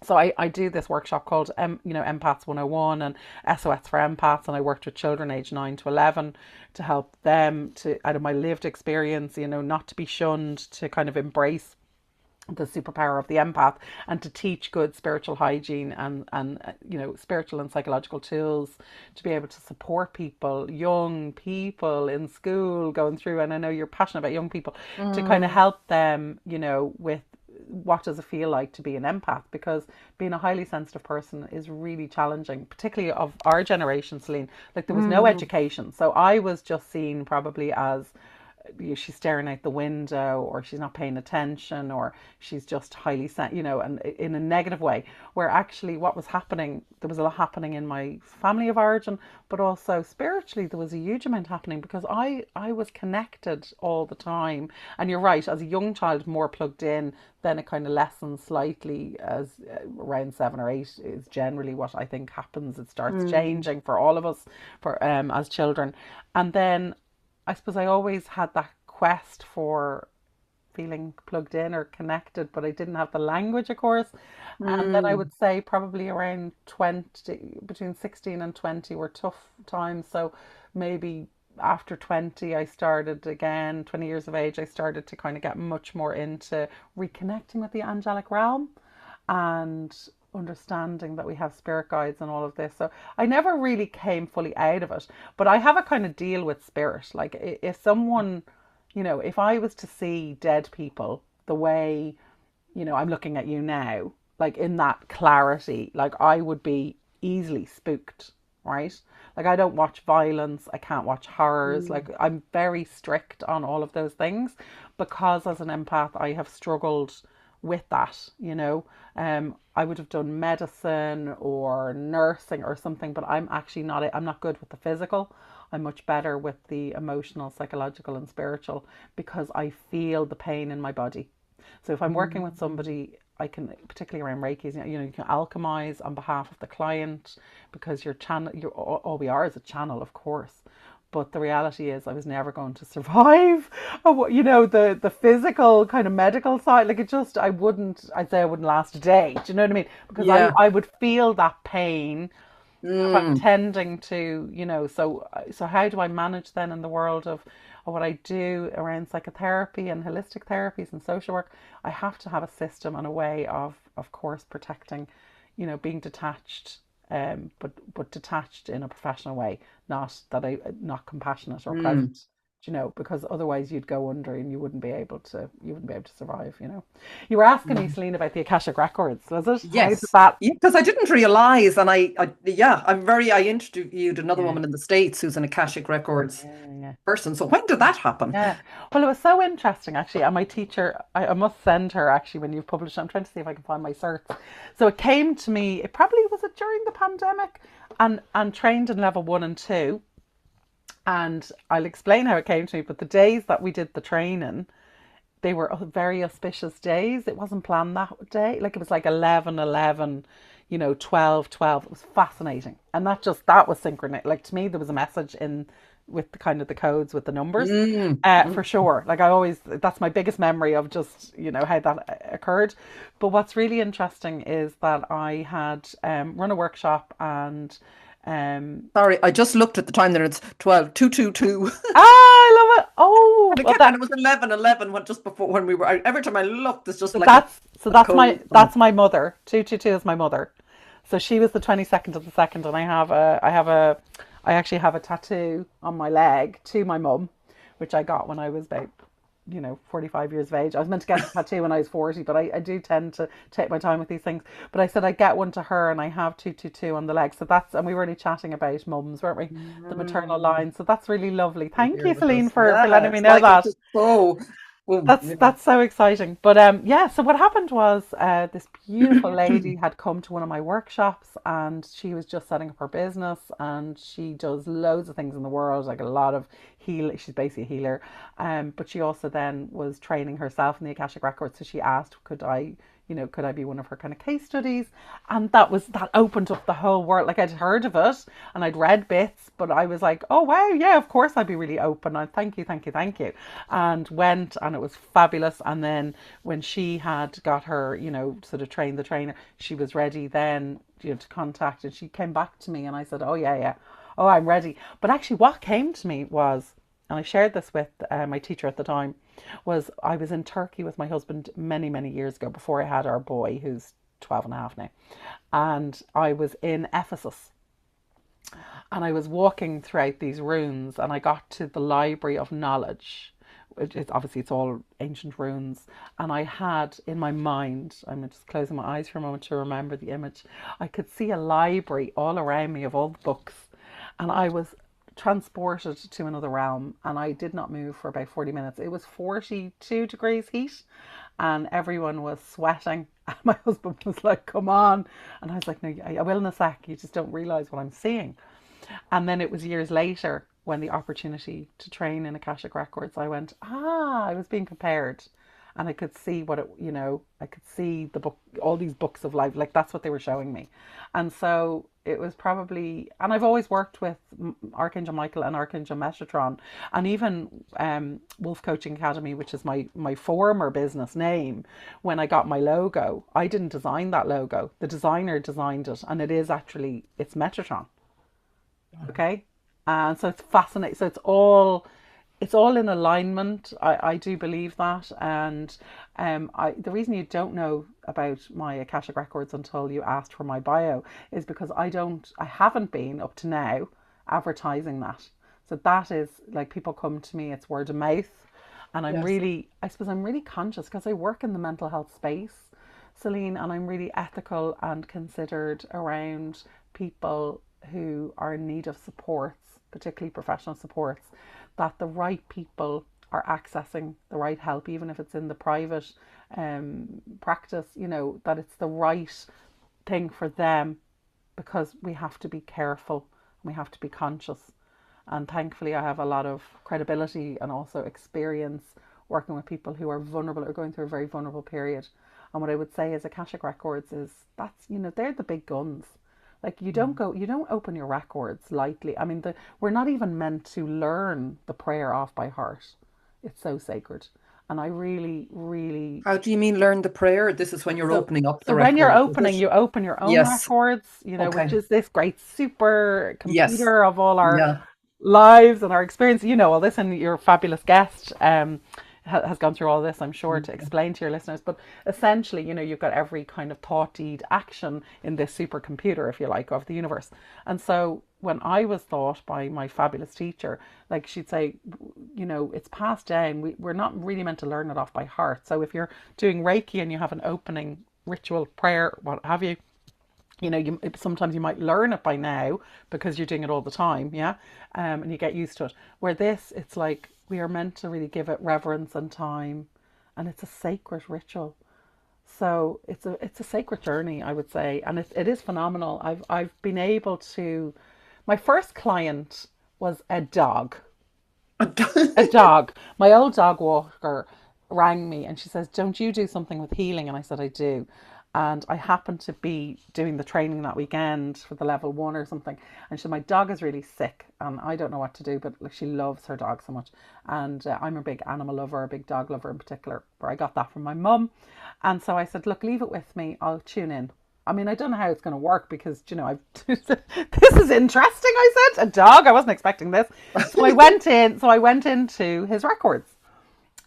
so I do this workshop called Empaths 101 and SOS for Empaths, and I worked with children aged 9 to 11 to help them to, out of my lived experience, not to be shunned, to kind of embrace the superpower of the empath, and to teach good spiritual hygiene and spiritual and psychological tools to be able to support people, young people in school going through, and I know you're passionate about young people, to kind of help them with what does it feel like to be an empath, because being a highly sensitive person is really challenging, particularly of our generation, Celine. Like, there was no education, so I was just seen probably as she's staring out the window, or she's not paying attention, or she's just highly and in a negative way, where actually what was happening, there was a lot happening in my family of origin, but also spiritually there was a huge amount happening, because I was connected all the time. And you're right, as a young child, more plugged in, then it kind of lessens slightly as around 7 or 8 is generally what I think happens. It starts changing for all of us, for as children. And then I suppose I always had that quest for feeling plugged in or connected, but I didn't have the language, of course. And then I would say probably around 20, between 16 and 20 were tough times. So maybe after 20, I started again, 20 years of age, I started to kind of get much more into reconnecting with the angelic realm and understanding that we have spirit guides and all of this. So I never really came fully out of it, but I have a kind of deal with spirit. Like, if someone, if I was to see dead people the way, I'm looking at you now, like in that clarity, like I would be easily spooked, right? Like, I don't watch violence, I can't watch horrors. Like, I'm very strict on all of those things, because as an empath I have struggled with that. I would have done medicine or nursing or something, but I'm not good with the physical. I'm much better with the emotional, psychological and spiritual, because I feel the pain in my body. So if I'm working with somebody, I can, particularly around Reiki, you can alchemize on behalf of the client, because all we are is a channel, of course. But the reality is, I was never going to survive, the physical kind of medical side. Like, I'd say I wouldn't last a day. Do you know what I mean? Because Yeah. I would feel that pain if I'm Mm. tending to, so how do I manage then in the world of what I do around psychotherapy and holistic therapies and social work? I have to have a system and a way of course, protecting, being detached, but detached in a professional way, not compassionate or Mm. present, because otherwise you'd go under and you wouldn't be able to survive. You were asking me, Celine, about the Akashic records, was it? How did Yes. that? Yeah, because I didn't realize, and yeah, I interviewed another Yeah, woman in the States who's an Akashic Records yeah, person. So when did that happen? yeah. Well, it was so interesting, actually. And my teacher, I must send her, actually, when you've published it. I'm trying to see if I can find my certs. So it came to me, it probably was during the pandemic, and trained in level 1 and 2. And I'll explain how it came to me. But the days that we did the training, they were very auspicious days. It wasn't planned that day. Like, it was like 11, 11, 12, 12. It was fascinating. And that was synchronous. Like, to me, there was a message in with the kind of the codes with the numbers, Mm. for Mm. sure. Like, that's my biggest memory of just, how that occurred. But what's really interesting is that I had run a workshop, and Sorry, I just looked at the time there. It's 12:222. I love it. Oh, And well, and it was 11:11 just before when we were out. Every time I looked, there's just so like a that's code. my mother. 222 is my mother. So she was the 22nd of the second, and I actually have a tattoo on my leg to my mum, which I got when I was about 45 years of age. I was meant to get a tattoo when I was 40, but I do tend to take my time with these things. But I said I'd get one to her, and I have 222 on the leg. So and we were really chatting about mums, weren't we? The maternal Mm. line. So that's really lovely. Thank Here you, with Celine, us. for Yeah, letting me it's know like it that. just so. Boom. That's so exciting. But yeah, so what happened was this beautiful lady had come to one of my workshops and she was just setting up her business and she does loads of things in the world, like a lot of heal. She's basically a healer. But she also then was training herself in the Akashic Records. So she asked, could I be one of her kind of case studies? And that opened up the whole world. Like I'd heard of it and I'd read bits, but I was like, oh wow, yeah, of course I'd be really open. And thank you, thank you, thank you. And went and it was fabulous. And then when she had got her, sort of trained the trainer, she was ready then, to contact, and she came back to me and I said, oh yeah, yeah. Oh, I'm ready. But actually what came to me was, and I shared this with my teacher at the time, was I was in Turkey with my husband many, many years ago before I had our boy, who's 12 and a half now. And I was in Ephesus and I was walking throughout these ruins and I got to the Library of Knowledge. Obviously, it's all ancient ruins. And I had in my mind, I'm just closing my eyes for a moment to remember the image, I could see a library all around me of all the books. And I was transported to another realm and I did not move for about 40 minutes. It was 42 degrees heat and everyone was sweating. And my husband was like, come on. And I was like, no, I will in a sec. You just don't realize what I'm seeing. And then it was years later when the opportunity to train in Akashic Records, I went, I was being prepared. And I could see I could see the book, all these books of life, like that's what they were showing me. And so it was probably, and I've always worked with Archangel Michael and Archangel Metatron, and even Wolf Coaching Academy, which is my former business name. When I got my logo, I didn't design that logo. The designer designed it, and it's Metatron. Okay, and so it's fascinating. So it's all in alignment. I do believe that, and the reason you don't know about my Akashic Records until you asked for my bio is because I haven't been up to now advertising that. So that is like people come to me, it's word of mouth, and Yes. I suppose I'm really conscious because I work in the mental health space, Celine, and I'm really ethical and considered around people who are in need of supports, particularly professional supports, that the right people are accessing the right help, even if it's in the private practice, that it's the right thing for them because we have to be careful, we have to be conscious. And thankfully, I have a lot of credibility and also experience working with people who are vulnerable or going through a very vulnerable period. And what I would say is Akashic Records they're the big guns. Like you don't open your records lightly. I mean, we're not even meant to learn the prayer off by heart. It's so sacred. And I really, really, How do you mean learn the prayer? This is when you're so, opening up so the when you're record, is opening, it? you open your own Yes. records, which Okay. is this great super Yes. computer of all our Yeah. lives and our experience. You know all this, and your fabulous guest has gone through all this, I'm sure, to Okay. explain to your listeners. But essentially, you've got every kind of thought, deed, action in this supercomputer, if you like, of the universe. And so when I was taught by my fabulous teacher, like she'd say, it's passed down. We're not really meant to learn it off by heart. So if you're doing Reiki and you have an opening ritual prayer, what have you, sometimes you might learn it by now because you're doing it all the time, yeah, and you get used to it. Where this, it's like we are meant to really give it reverence and time, and it's a sacred ritual. So it's a sacred journey, I would say, and it is phenomenal. I've been able to. My first client was a dog. A dog. My old dog walker rang me and she says, "Don't you do something with healing?" And I said, "I do." And I happened to be doing the training that weekend for the level one or something. And she said, "My dog is really sick and I don't know what to do," but like she loves her dog so much. And I'm a big animal lover, a big dog lover in particular, where I got that from my mum. And so I said, "Look, leave it with me. I'll tune in." I mean, I don't know how it's going to work because, I've this is interesting. I said, a dog. I wasn't expecting this. So I went in. So I went into his records,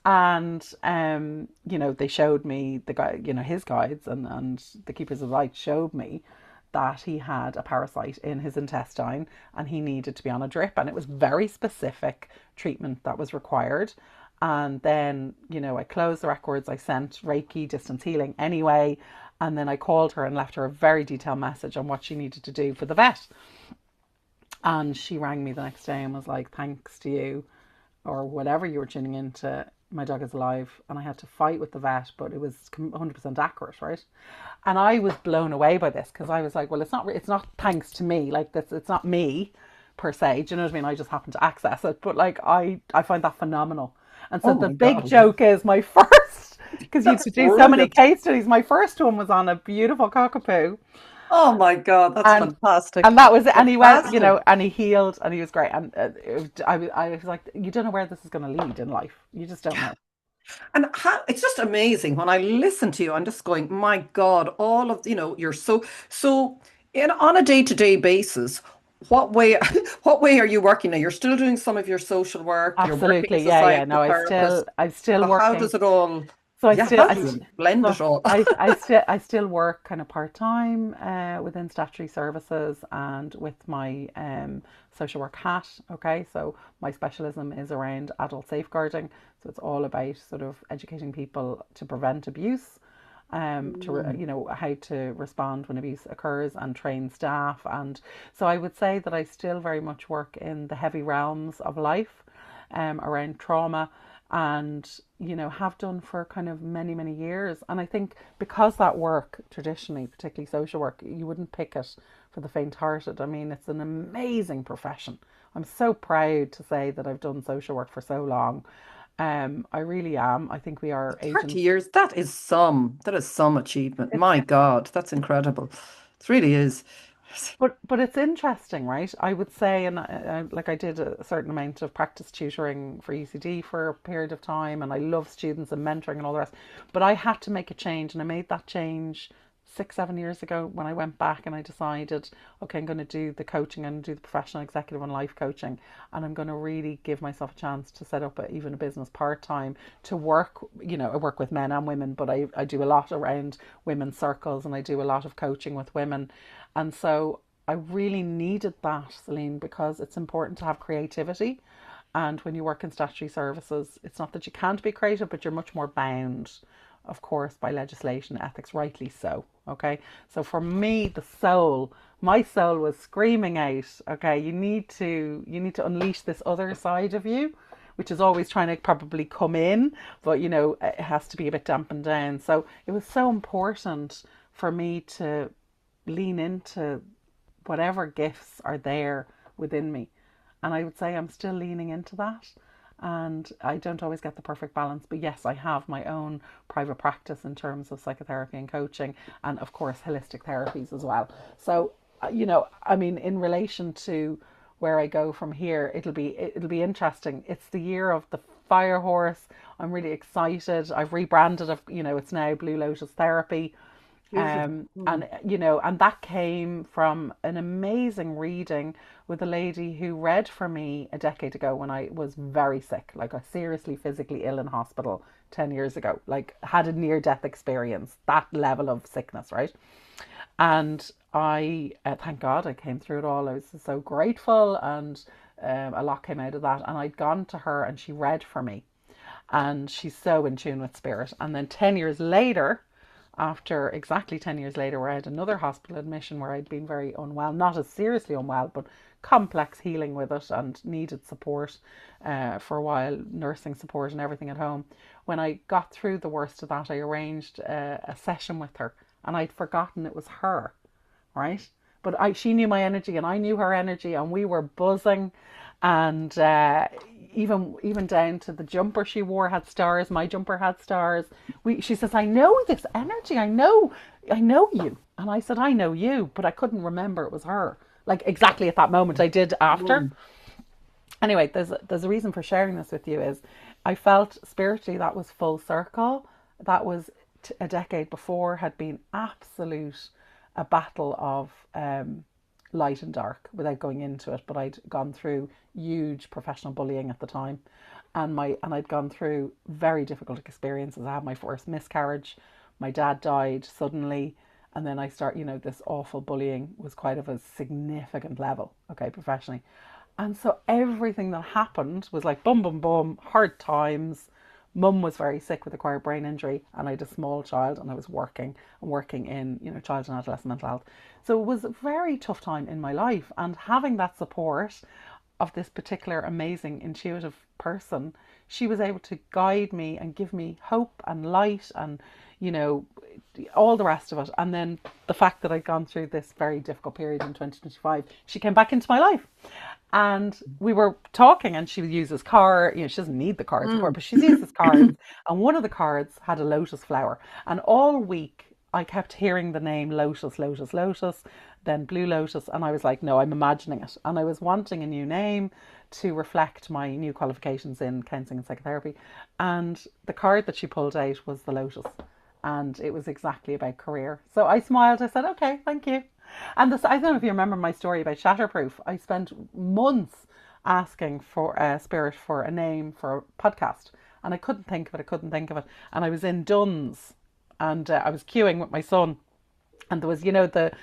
and they showed me the guy, his guides, and the keepers of light showed me that he had a parasite in his intestine and he needed to be on a drip, and it was very specific treatment that was required. And then, I closed the records, I sent Reiki distance healing anyway, and then I called her and left her a very detailed message on what she needed to do for the vet. And she rang me the next day and was like, "Thanks to you, or whatever you were tuning into, my dog is alive, and I had to fight with the vet, but it was 100% accurate, right? And I was blown away by this because I was like, well, it's not thanks to me, like this, it's not me per se. Do you know what I mean? I just happen to access it, but like I find that phenomenal. And so Oh the my big God. joke is my first, because you That's could do so many brilliant. case studies. My first one was on a beautiful cockapoo, Oh my God, that's and fantastic. and that was it. And he went, Fantastic. and he healed, and he was great. And I was like, you don't know where this is going to lead in life. You just don't know. And how, it's just amazing when I listen to you, I'm just going, my God, all of, you're so on a day-to-day basis, what way what way are you working now? You're still doing some of your social work, you're working Absolutely, as a yeah, yeah. No, psychotherapist. I'm still So how working. does it all, So yeah, how do you blend so it all? I still work kind of part time within statutory services and with my social work hat. Okay, so my specialism is around adult safeguarding. So it's all about sort of educating people to prevent abuse, Mm. how to respond when abuse occurs and train staff. And so I would say that I still very much work in the heavy realms of life, around trauma, and have done for kind of many years. And I think because that work traditionally, particularly social work, you wouldn't pick it for the faint-hearted. I mean, it's an amazing profession. I'm so proud to say that I've done social work for so long. I really am. I think we are 30 agents. years, that is some achievement. It's My God, that's incredible. It really is. but it's interesting, right? I would say, and like I did a certain amount of practice tutoring for UCD for a period of time, and I love students and mentoring and all the rest. But I had to make a change, and I made that change 6, 7 years ago when I went back and I decided, okay, I'm going to do the coaching and do the professional, executive, and life coaching, and I'm going to really give myself a chance to set up even a business part time to work. I work with men and women, but I do a lot around women's circles, and I do a lot of coaching with women, and so I really needed that, Celine, because it's important to have creativity. And when you work in statutory services, it's not that you can't be creative, but you're much more bound, of course, by legislation, ethics, rightly so. Okay. So for me, my soul was screaming out, okay, you need to unleash this other side of you, which is always trying to probably come in, but it has to be a bit dampened down. So it was so important for me to lean into whatever gifts are there within me. And I would say I'm still leaning into that. And I don't always get the perfect balance. But yes, I have my own private practice in terms of psychotherapy and coaching, and of course, holistic therapies as well. So, I mean, in relation to where I go from here, it'll be interesting. It's the year of the fire horse. I'm really excited. I've rebranded it. It's now Blue Lotus Therapy. Beautiful. And that came from an amazing reading with a lady who read for me a decade ago when I was very sick, like I seriously physically ill in hospital 10 years ago, like had a near death experience, that level of sickness, right? And I, thank God I came through it all. I was so grateful, and a lot came out of that. And I'd gone to her and she read for me, and she's so in tune with spirit. And then 10 years later, after exactly 10 years later, where I had another hospital admission where I'd been very unwell, not as seriously unwell, but complex healing with it and needed support for a while, nursing support and everything at home. When I got through the worst of that, I arranged a session with her, and I'd forgotten it was her, right? But she knew my energy and I knew her energy, and we were buzzing, and even down to the jumper she wore had stars. My jumper had stars. She says, I know this energy. I know you. And I said, I know you, but I couldn't remember it was her. Like exactly at that moment, I did after. Mm. Anyway, there's a reason for sharing this with you is I felt spiritually that was full circle. That was a decade before had been absolute a battle of light and dark without going into it. But I'd gone through huge professional bullying at the time, and I'd gone through very difficult experiences. I had my first miscarriage. My dad died suddenly, and then this awful bullying was quite of a significant level, okay, professionally. And so everything that happened was like boom, boom, boom, hard times. Mum was very sick with acquired brain injury, and I had a small child, and I was working in child and adolescent mental health. So it was a very tough time in my life, and having that support, of this particular amazing intuitive person, she was able to guide me and give me hope and light and, you know, all the rest of it. And then the fact that I'd gone through this very difficult period in 2025, she came back into my life. And we were talking, and she uses cards. You know, she doesn't need the cards, of course, Mm. but she uses cards. And one of the cards had a lotus flower. And all week I kept hearing the name Lotus, Lotus, Lotus, then Blue Lotus. And I was like, no, I'm imagining it. And I was wanting a new name to reflect my new qualifications in counseling and psychotherapy. And the card that she pulled out was the Lotus. And it was exactly about career. So I smiled. I said, okay, thank you. And this, I don't know if you remember my story about Shatterproof. I spent months asking for a spirit for a name for a podcast, and I couldn't think of it. I couldn't think of it. And I was in Dunn's, and I was queuing with my son, and there was, you know, the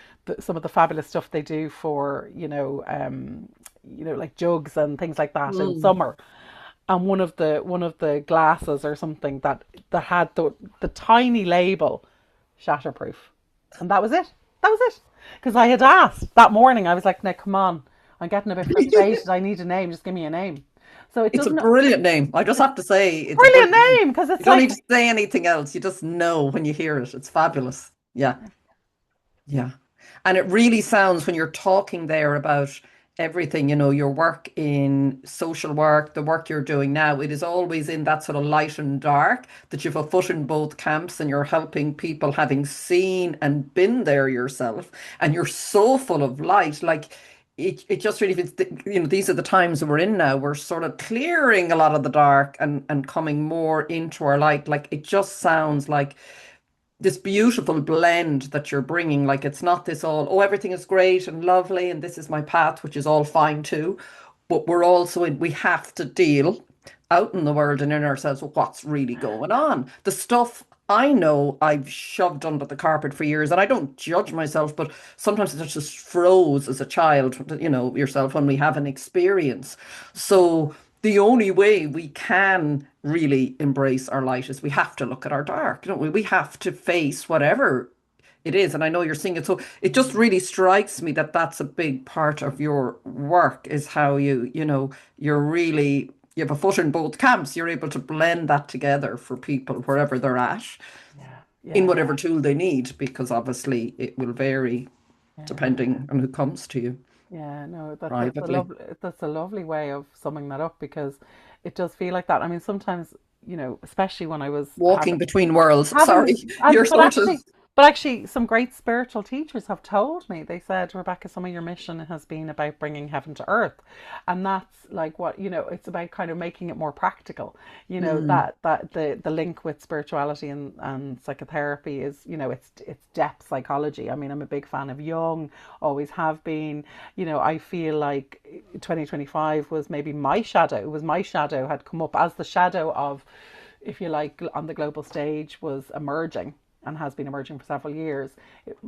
some of the fabulous stuff they do for, like jugs and things like that in Mm. summer. And one of the glasses or something that had the tiny label Shatterproof, and that was it. That was it. Because I had asked that morning, I was like, "No, come on, I'm getting a bit frustrated. I need a name. Just give me a name." So it It's a doesn't. brilliant name. I just have to say, it's a Brilliant brilliant name. name, because You it's don't like, need to say anything else. You just know when you hear it. It's fabulous. Yeah. Yeah. And it really sounds when you're talking there about everything, your work in social work, the work you're doing now, it is always in that sort of light and dark, that you've a foot in both camps and you're helping people having seen and been there yourself. And you're so full of light. Like it just really fits, these are the times that we're in now. We're sort of clearing a lot of the dark and coming more into our light. Like it just sounds like this beautiful blend that you're bringing. Like it's not this all, oh, everything is great and lovely and this is my path, which is all fine too. But we're also we have to deal out in the world and in ourselves with what's really going on. The stuff I know I've shoved under the carpet for years, and I don't judge myself, but sometimes it just froze as a child, yourself when we have an experience. So the only way we can really embrace our light is we have to look at our dark, don't we? We have to face whatever it is. And I know you're seeing it. So it just really strikes me that that's a big part of your work, is how you're really, you have a foot in both camps. You're able to blend that together for people wherever they're at yeah, in yeah, whatever tool they need, because obviously it will vary yeah. depending on who comes to you Yeah, no, privately. that's a lovely way of summing that up, because it does feel like that. I mean, sometimes, especially when I was Walking between worlds. Sorry, having you're and sort of. but actually some great spiritual teachers have told me, they said, Rebecca, some of your mission has been about bringing heaven to earth. And that's like what, it's about kind of making it more practical. Mm. That the link with spirituality and psychotherapy is, it's depth psychology. I mean, I'm a big fan of Jung, always have been. I feel like 2025 was maybe my shadow. It was my shadow had come up as the shadow of, if you like, on the global stage was emerging and has been emerging for several years.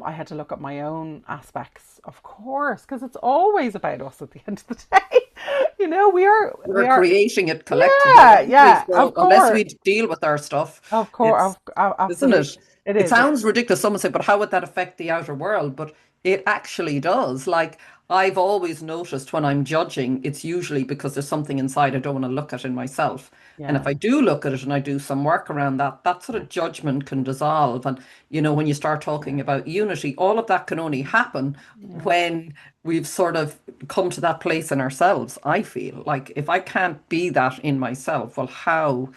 I had to look at my own aspects, of course, because it's always about us at the end of the day. We We're are, creating it collectively, yeah, aren't we? yeah, of So unless course, we deal with our stuff, of course, it's, isn't it? absolutely, it It is. sounds ridiculous. Someone say, but how would that affect the outer world? But it actually does. Like I've always noticed when I'm judging, it's usually because there's something inside I don't want to look at in myself. And if Yeah, I do look at it and I do some work around that, that sort of judgment can dissolve. And, when you start talking about unity, all of that can only happen yeah, when we've sort of come to that place in ourselves. I feel like if I can't be that in myself, well, how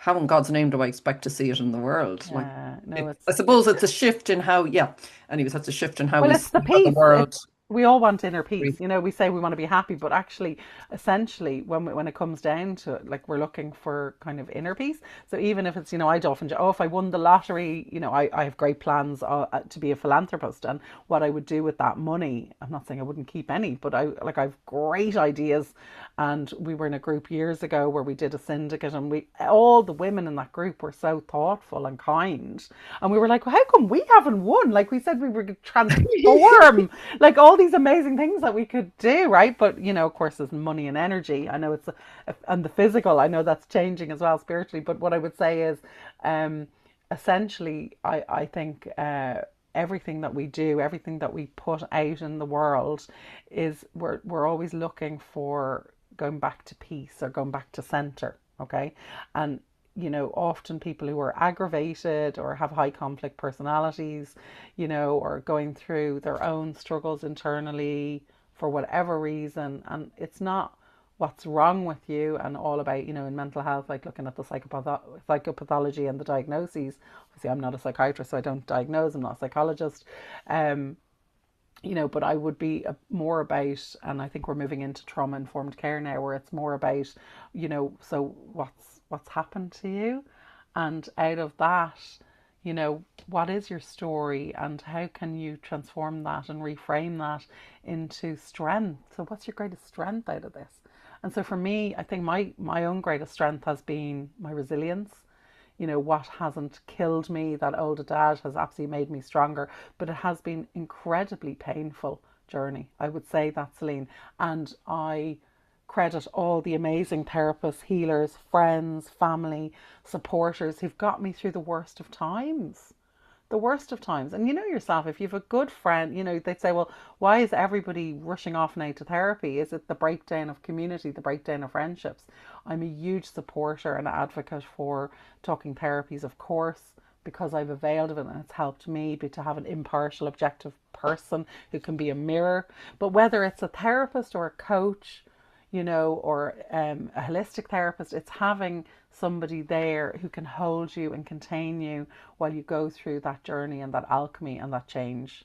in God's name do I expect to see it in the world? Like yeah. No, I suppose it's a shift in how, yeah. Anyways, that's a shift in how well, we it's see the how the peace. world. We all want inner peace. We say we want to be happy, but actually, essentially, when it comes down to it, like, we're looking for kind of inner peace. So even if it's, I'd often, if I won the lottery, I have great plans to be a philanthropist, and what I would do with that money. I'm not saying I wouldn't keep any, but I have great ideas. And we were in a group years ago where we did a syndicate, and all the women in that group were so thoughtful and kind, and we were like, well, how come we haven't won? Like, we said we were going to transform, like, all these amazing things that we could do, right? But of course, there's money and energy. I know and the physical, I know that's changing as well spiritually. But what I would say is, essentially, I think everything that we do, everything that we put out in the world, is we're always looking for going back to peace or going back to center. Okay. And, often people who are aggravated or have high conflict personalities, or going through their own struggles internally for whatever reason. And it's not what's wrong with you and all about, in mental health, like looking at the psychopathology and the diagnoses. Obviously, I'm not a psychiatrist, so I don't diagnose, I'm not a psychologist. Um, but I would be more about, and I think we're moving into trauma informed care now, where it's more about, so what's happened to you, and out of that, what is your story, and how can you transform that and reframe that into strength? So what's your greatest strength out of this? And so for me, I think my own greatest strength has been my resilience. What hasn't killed me, that old adage, has absolutely made me stronger, but it has been incredibly painful journey. I would say that, Celine. And I credit all the amazing therapists, healers, friends, family, supporters who've got me through the worst of times. The worst of times. And you know yourself, if you have a good friend, they'd say, well, why is everybody rushing off now to therapy? Is it the breakdown of community, the breakdown of friendships? I'm a huge supporter and advocate for talking therapies, of course, because I've availed of it and it's helped me to have an impartial, objective person who can be a mirror. But whether it's a therapist or a coach, or a holistic therapist, it's having somebody there who can hold you and contain you while you go through that journey and that alchemy and that change.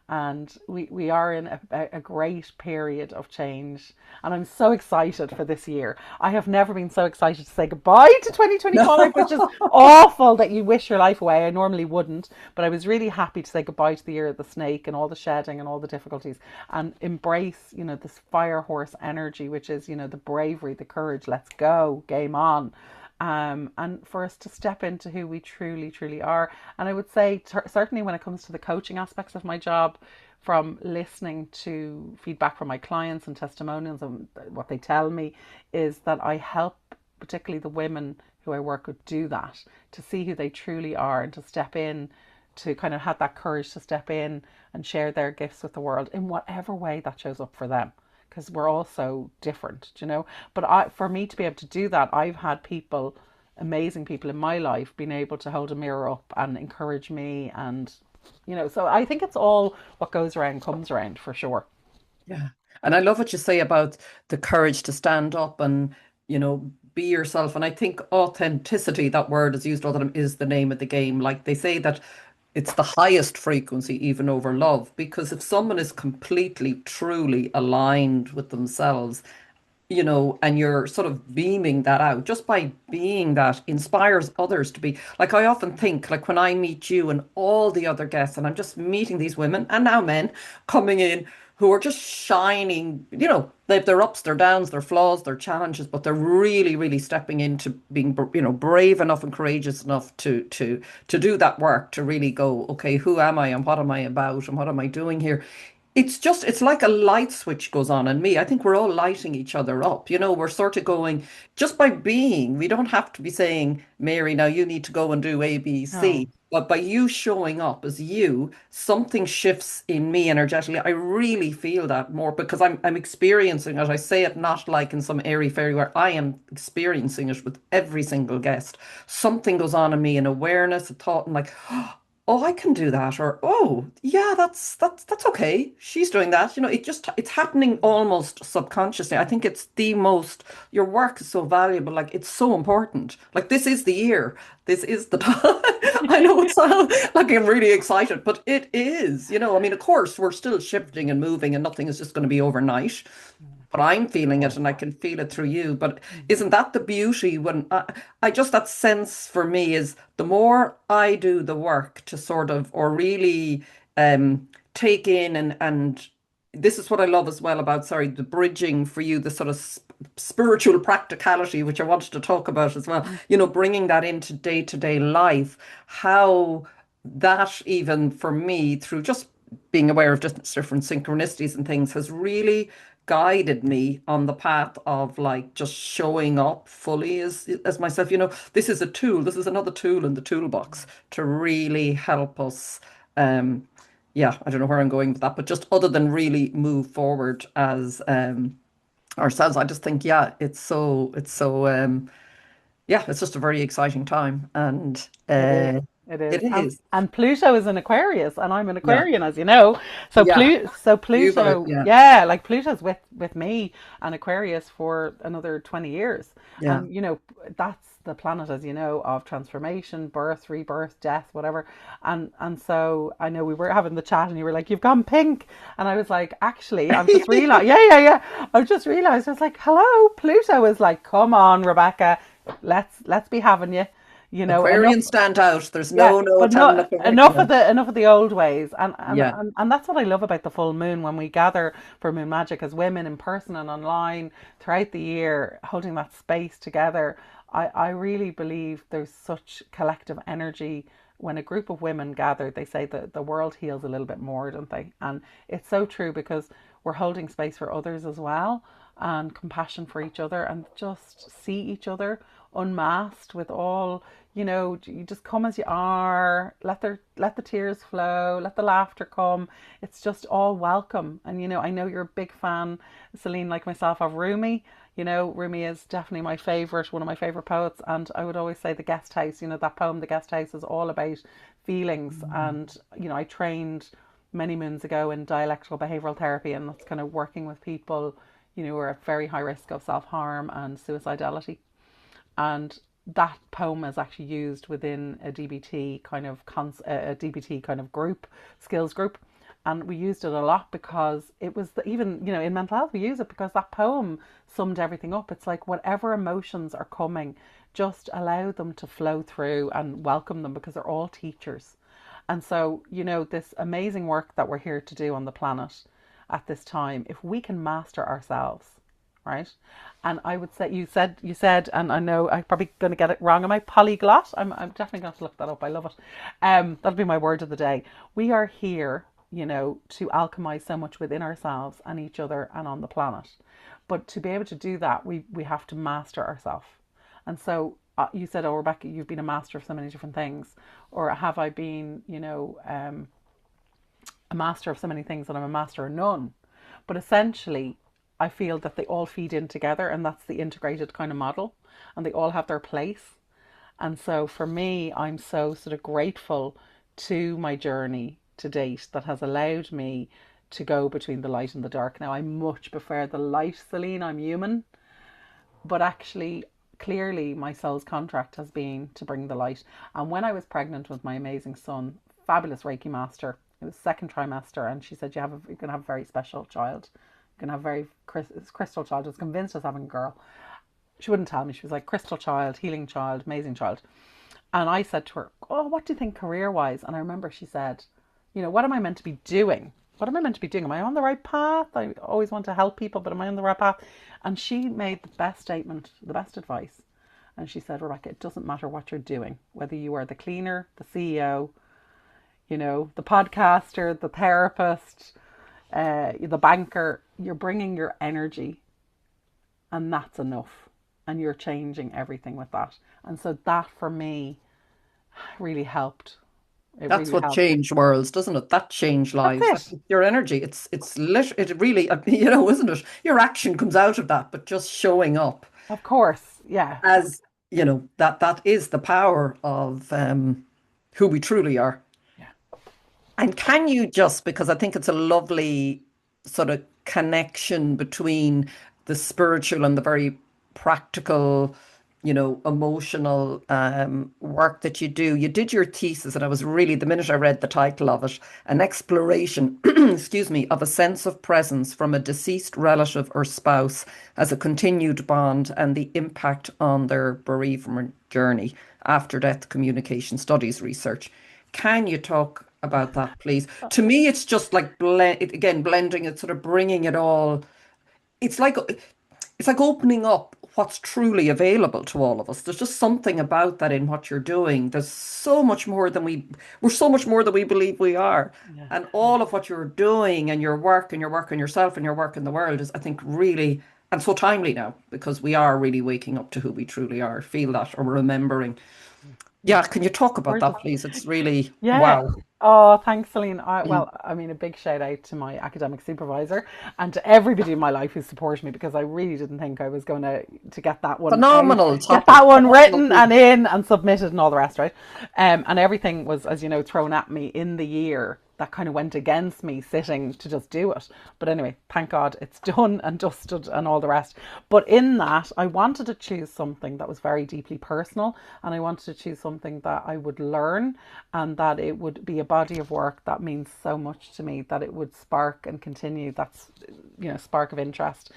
And we are in a great period of change. And I'm so excited for this year. I have never been so excited to say goodbye to 2025, which is awful that you wish your life away. I normally wouldn't, but I was really happy to say goodbye to the year of the snake and all the shedding and all the difficulties, and embrace, this fire horse energy, which is, the bravery, the courage, let's go, game on. And for us to step into who we truly, truly are. And I would say, certainly when it comes to the coaching aspects of my job, from listening to feedback from my clients and testimonials and what they tell me, is that I help particularly the women who I work with do that, to see who they truly are and to step in, to kind of have that courage to step in and share their gifts with the world in whatever way that shows up for them, because we're all so different. But for me to be able to do that, I've had people, amazing people in my life, being able to hold a mirror up and encourage me. And, so I think it's all what goes around comes around, for sure. Yeah. And I love what you say about the courage to stand up and, be yourself. And I think authenticity, that word is used all the time, is the name of the game. Like they say that it's the highest frequency, even over love, because if someone is completely, truly aligned with themselves, and you're sort of beaming that out, just by being that inspires others to be like. I often think, like, when I meet you and all the other guests, and I'm just meeting these women and now men coming in who are just shining, they've their ups, their downs, their flaws, their challenges, but they're really, really stepping into being, brave enough and courageous enough to do that work, to really go, okay, who am I and what am I about and what am I doing here? It's like a light switch goes on in me. I think we're all lighting each other up. We're sort of going, just by being, we don't have to be saying, Mary, now you need to go and do A, B, Oh, C. But by you showing up as you, something shifts in me energetically. I really feel that more because I'm experiencing it. I say it not like in some airy fairy where I am experiencing it with every single guest. Something goes on in me, an awareness, a thought, and like, oh, I can do that, or oh, yeah, that's okay. She's doing that. It's happening almost subconsciously. I think it's the most. Your work is so valuable. Like, it's so important. Like, this is the year. This is the time. I know it sounds like I'm really excited, but it is. I mean, of course, we're still shifting and moving, and nothing is just going to be overnight, but I'm feeling it and I can feel it through you. But isn't that the beauty when I just, that sense for me is the more I do the work to sort of, or really take in and this is what I love as well about, sorry, the bridging for you, the sort of spiritual practicality, which I wanted to talk about as well, bringing that into day-to-day life, how that even for me, through just being aware of just different synchronicities and things, has really guided me on the path of like just showing up fully as myself. This is a tool, this is another tool in the toolbox to really help us. Yeah, I don't know where I'm going with that, but just other than really move forward as ourselves. I just think, yeah, yeah, it's just a very exciting time, and It is. It it is. is. And Pluto is an Aquarius, and I'm an Yeah, Aquarian, as you know. So yeah. You've got it. Pluto, Yeah, yeah, like Pluto's with me and Aquarius for another 20 years. yeah. And that's the planet, as you know, of transformation, birth, rebirth, death, whatever. And so I know we were having the chat and you were like, "You've gone pink." And I was like, "Actually, I've just realized, yeah, yeah, yeah. I've just realized." I was like, "Hello." Pluto is like, "Come on, Rebecca, let's be having you." Enough. Aquarians stand out. There's Yeah, no but telling not Aquarian. enough Yeah, of the old ways, and and, yeah, and and that's what I love about the full moon when we gather for Moon Magic as women in person and online throughout the year, holding that space together. I really believe there's such collective energy when a group of women gather. They say that the world heals a little bit more, don't they? And it's so true because we're holding space for others as well, and compassion for each other, and just see each other unmasked with all, you just come as you are, let the tears flow, let the laughter come. It's just all welcome. And I know you're a big fan, Celine, like myself, of Rumi. Rumi is definitely my favorite, one of my favorite poets. And I would always say The Guest House, that poem, The Guest House, is all about feelings. And I trained many moons ago in dialectical behavioral therapy, and that's kind of working with people who are at very high risk of self-harm and suicidality. And that poem is actually used within a DBT kind of a DBT kind of group, skills group. And we used it a lot because it was even in mental health we use it because that poem summed everything up. It's like whatever emotions are coming, just allow them to flow through and welcome them because they're all teachers. And so this amazing work that we're here to do on the planet at this time, if we can master ourselves, right? And I would say you said, and I know I'm probably going to get it wrong. Am I polyglot? I'm definitely going to look that up. I love it. That'll be my word of the day. We are here, to alchemize so much within ourselves and each other and on the planet. But to be able to do that, we have to master ourselves. And so you said, "Oh, Rebecca, you've been a master of so many different things," or have I been, a master of so many things and I'm a master of none? But essentially, I feel that they all feed in together, and that's the integrated kind of model, and they all have their place. And so for me, I'm so sort of grateful to my journey to date that has allowed me to go between the light and the dark. Now, I much prefer the light, Celine. I'm human, but actually, clearly, my soul's contract has been to bring the light. And when I was pregnant with my amazing son, fabulous Reiki master, it was second trimester, and she said, you're going to have a very special child. You're going to have a very crystal child. I was convinced I was having a girl. She wouldn't tell me. She was like, crystal child, healing child, amazing child. And I said to her, "Oh, what do you think career wise?" And I remember she said, "What am I meant to be doing? What am I meant to be doing? Am I on the right path? I always want to help people, but am I on the right path?" And she made the best statement, the best advice. And she said, "Rebecca, it doesn't matter what you're doing, whether you are the cleaner, the CEO, the podcaster, the therapist, the banker, you're bringing your energy, and that's enough. And you're changing everything with that." And so that for me really helped. It That's really what helped. changed worlds, doesn't it? That changed That's lives. That, it. your energy. It really, isn't it? Your action comes out of that, but just showing up Of course. Yeah. as, that is the power of who we truly are. Yeah. And can you just, because I think it's a lovely sort of connection between the spiritual and the very practical, emotional work that you do. You did your thesis, and I was really, the minute I read the title of it, an exploration, excuse me, of a sense of presence from a deceased relative or spouse as a continued bond and the impact on their bereavement journey, after death communication studies research. Can you talk about that, please? To me, it's just like again, blending it, sort of bringing it all. It's like opening up what's truly available to all of us. There's just something about that in what you're doing. There's so much more than we're so much more than we believe we are. Yeah. And all of what you're doing and your work on yourself and your work in the world is, I think, really and so timely now because we are really waking up to who we truly are, feel that or remembering. Yeah. Yeah, can you talk about We're that, just, please? It's really yeah. wow. Oh, thanks, Celine. I mean, a big shout out to my academic supervisor and to everybody in my life who supported me, because I really didn't think I was going to get that one out, Phenomenal get topic. that one Phenomenal written piece. and in and submitted and all the rest, right? And everything was, as you know, thrown at me in the year that kind of went against me sitting to just do it. But anyway, thank God it's done and dusted and all the rest. But in that, I wanted to choose something that was very deeply personal, and I wanted to choose something that I would learn, and that it would be a body of work that means so much to me, that it would spark and continue. That's, spark of interest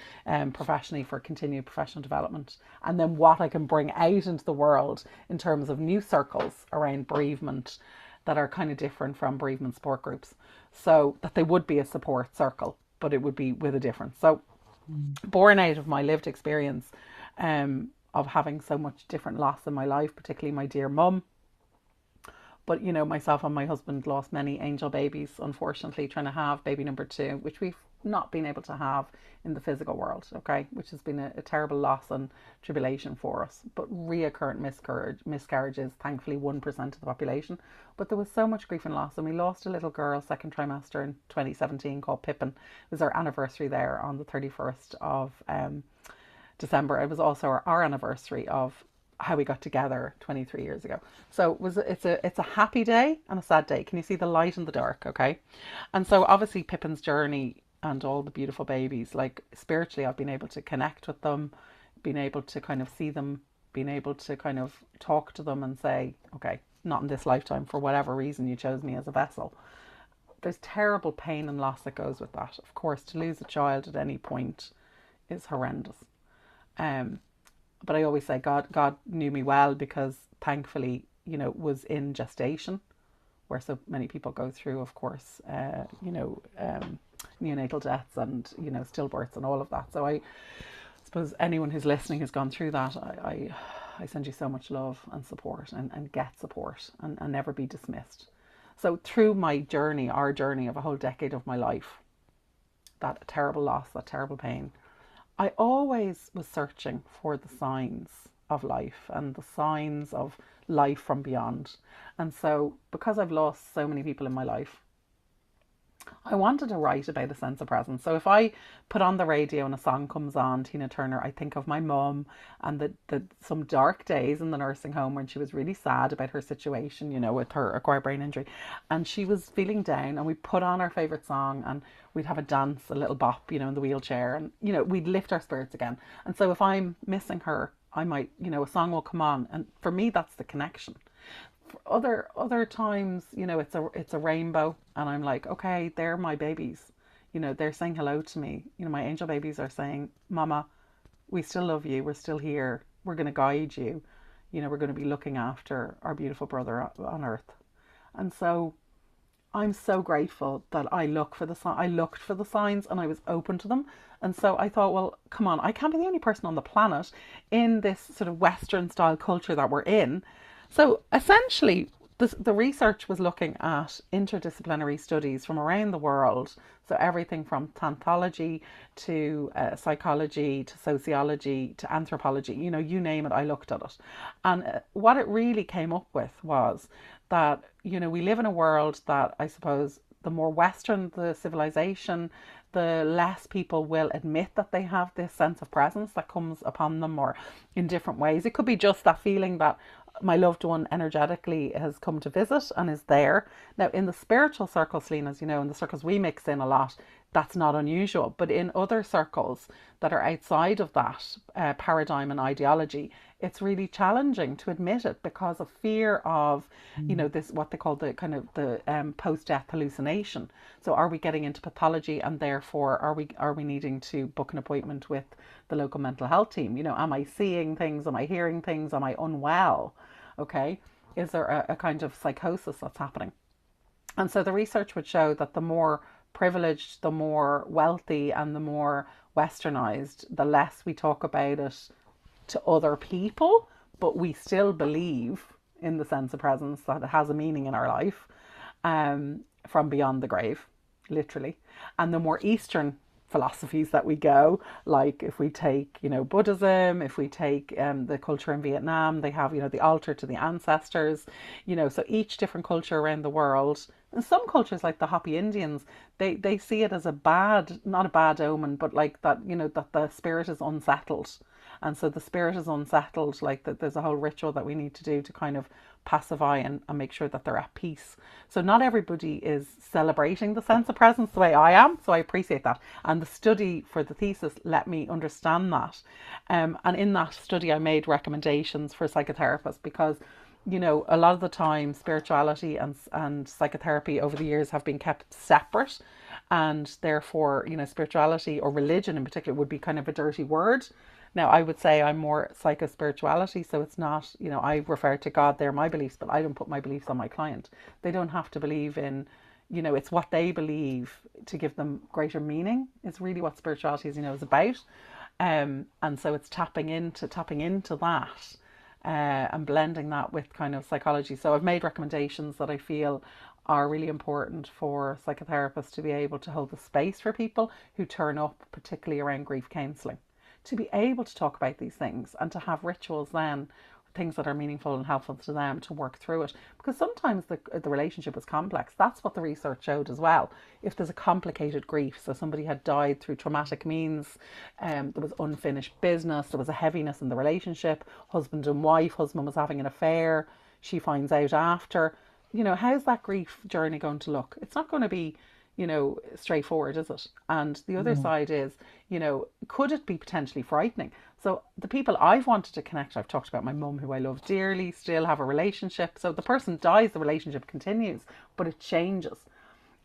professionally, for continued professional development, and then what I can bring out into the world in terms of new circles around bereavement that are kind of different from bereavement support groups, so that they would be a support circle, but it would be with a difference. So, born out of my lived experience of having so much different loss in my life, particularly my dear mum. But, myself and my husband lost many angel babies, unfortunately, trying to have baby number two, which we've not been able to have in the physical world, okay, which has been a terrible loss and tribulation for us. But reoccurrent miscarriages, thankfully 1% of the population. But there was so much grief and loss, and we lost a little girl second trimester in 2017 called Pippin. It was our anniversary there on the 31st of December. It was also our anniversary of how we got together 23 years ago. So it's a happy day and a sad day. Can you see the light in the dark? Okay. And so obviously Pippin's journey and all the beautiful babies, like spiritually, I've been able to connect with them, been able to kind of see them, been able to kind of talk to them and say, okay, not in this lifetime, for whatever reason you chose me as a vessel. There's terrible pain and loss that goes with that. Of course, to lose a child at any point is horrendous. Um, but I always say God knew me well, because thankfully, was in gestation, where so many people go through, of course, neonatal deaths and, stillbirths and all of that. So I suppose anyone who's listening has gone through that. I send you so much love and support, and get support, and never be dismissed. So through my journey, our journey of a whole decade of my life, that terrible loss, that terrible pain, I always was searching for the signs of life and the signs of life from beyond. And so, because I've lost so many people in my life, I wanted to write about a sense of presence. So if I put on the radio and a song comes on, Tina Turner, I think of my mum and some dark days in the nursing home when she was really sad about her situation, with her acquired brain injury, and she was feeling down, and we put on our favourite song and we'd have a dance, a little bop, in the wheelchair, and, we'd lift our spirits again. And so if I'm missing her, I might, a song will come on, and for me, that's the connection. Other times, it's a rainbow, and I'm like, okay, they're my babies. They're saying hello to me. My angel babies are saying, Mama, we still love you. We're still here. We're going to guide you. We're going to be looking after our beautiful brother on earth. And so I'm so grateful that I looked for the signs, and I was open to them. And so I thought, well, come on, I can't be the only person on the planet in this sort of Western style culture that we're in. So essentially, the research was looking at interdisciplinary studies from around the world. So everything from anthropology to psychology to sociology to anthropology, you name it, I looked at it. And what it really came up with was that, we live in a world that, I suppose, the more Western the civilization, the less people will admit that they have this sense of presence that comes upon them, or in different ways. It could be just that feeling that my loved one energetically has come to visit and is there. Now, in the spiritual circles, Celine, as you know, in the circles we mix in a lot, that's not unusual. But in other circles that are outside of that paradigm and ideology, it's really challenging to admit it, because of fear of, this, what they call the kind of the post-death hallucination. So are we getting into pathology, and therefore are we needing to book an appointment with the local mental health team? Am I seeing things? Am I hearing things? Am I unwell? Okay. Is there a kind of psychosis that's happening? And so the research would show that the more privileged, the more wealthy, and the more westernized, the less we talk about it to other people, but we still believe in the sense of presence, that it has a meaning in our life, from beyond the grave, literally. And the more Eastern philosophies that we go, like if we take, Buddhism, if we take the culture in Vietnam, they have, the altar to the ancestors, so each different culture around the world, in some cultures, like the Hopi Indians, they see it as a bad, not a bad omen, but like that, that the spirit is unsettled. And so the spirit is unsettled, like that there's a whole ritual that we need to do to kind of pacify and make sure that they're at peace. So not everybody is celebrating the sense of presence the way I am. So I appreciate that. And the study for the thesis let me understand that. And in that study, I made recommendations for psychotherapists because a lot of the time spirituality and psychotherapy over the years have been kept separate. And therefore, spirituality or religion in particular would be kind of a dirty word. Now, I would say I'm more psycho-spirituality, so it's not, I refer to God, they're my beliefs, but I don't put my beliefs on my client. They don't have to believe in, it's what they believe to give them greater meaning. It's really what spirituality is about. And so it's tapping into that and blending that with kind of psychology. So I've made recommendations that I feel are really important for psychotherapists to be able to hold the space for people who turn up, particularly around grief counselling, to be able to talk about these things and to have rituals then, things that are meaningful and helpful to them to work through it. Because sometimes the relationship is complex. That's what the research showed as well. If there's a complicated grief, so somebody had died through traumatic means, there was unfinished business, there was a heaviness in the relationship, husband and wife, husband was having an affair, she finds out after, how's that grief journey going to look? It's not going to be straightforward, is it? And the other side is, could it be potentially frightening? So the people I've wanted to connect, I've talked about my mum, who I love dearly, still have a relationship. So the person dies, the relationship continues, but it changes.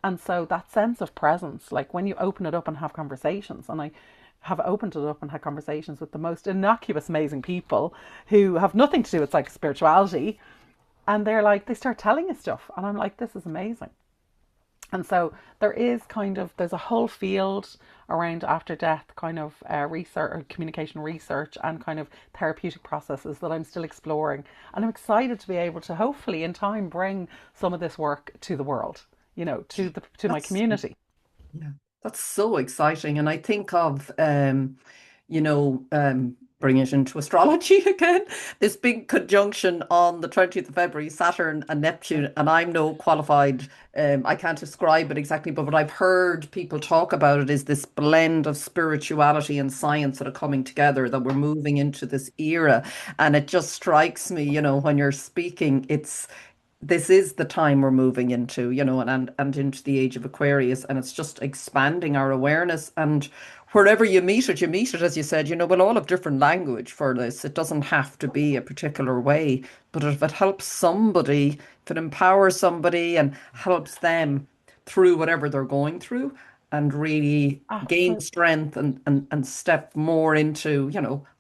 And so that sense of presence, like when you open it up and have conversations, and I have opened it up and had conversations with the most innocuous, amazing people who have nothing to do with spirituality, and they're like, they start telling you stuff, and I'm like, this is amazing. And so there's a whole field around after death kind of research or communication research and kind of therapeutic processes that I'm still exploring. And I'm excited to be able to hopefully in time bring some of this work to the world, to my That's community. Yeah, that's so exciting. And I think of, you know, um, bring it into astrology again, this big conjunction on the 20th of February, Saturn and Yeah. Neptune. And I'm no qualified, I can't describe it exactly, but what I've heard people talk about it is this blend of spirituality and science that are coming together, that we're moving into this era. And it just strikes me, when you're speaking, this is the time we're moving into, and into the age of Aquarius, and it's just expanding our awareness. And wherever you meet it, as you said, we'll all have different language for this. It doesn't have to be a particular way, but if it helps somebody, if it empowers somebody and helps them through whatever they're going through, and really gain Absolutely. strength and step more into,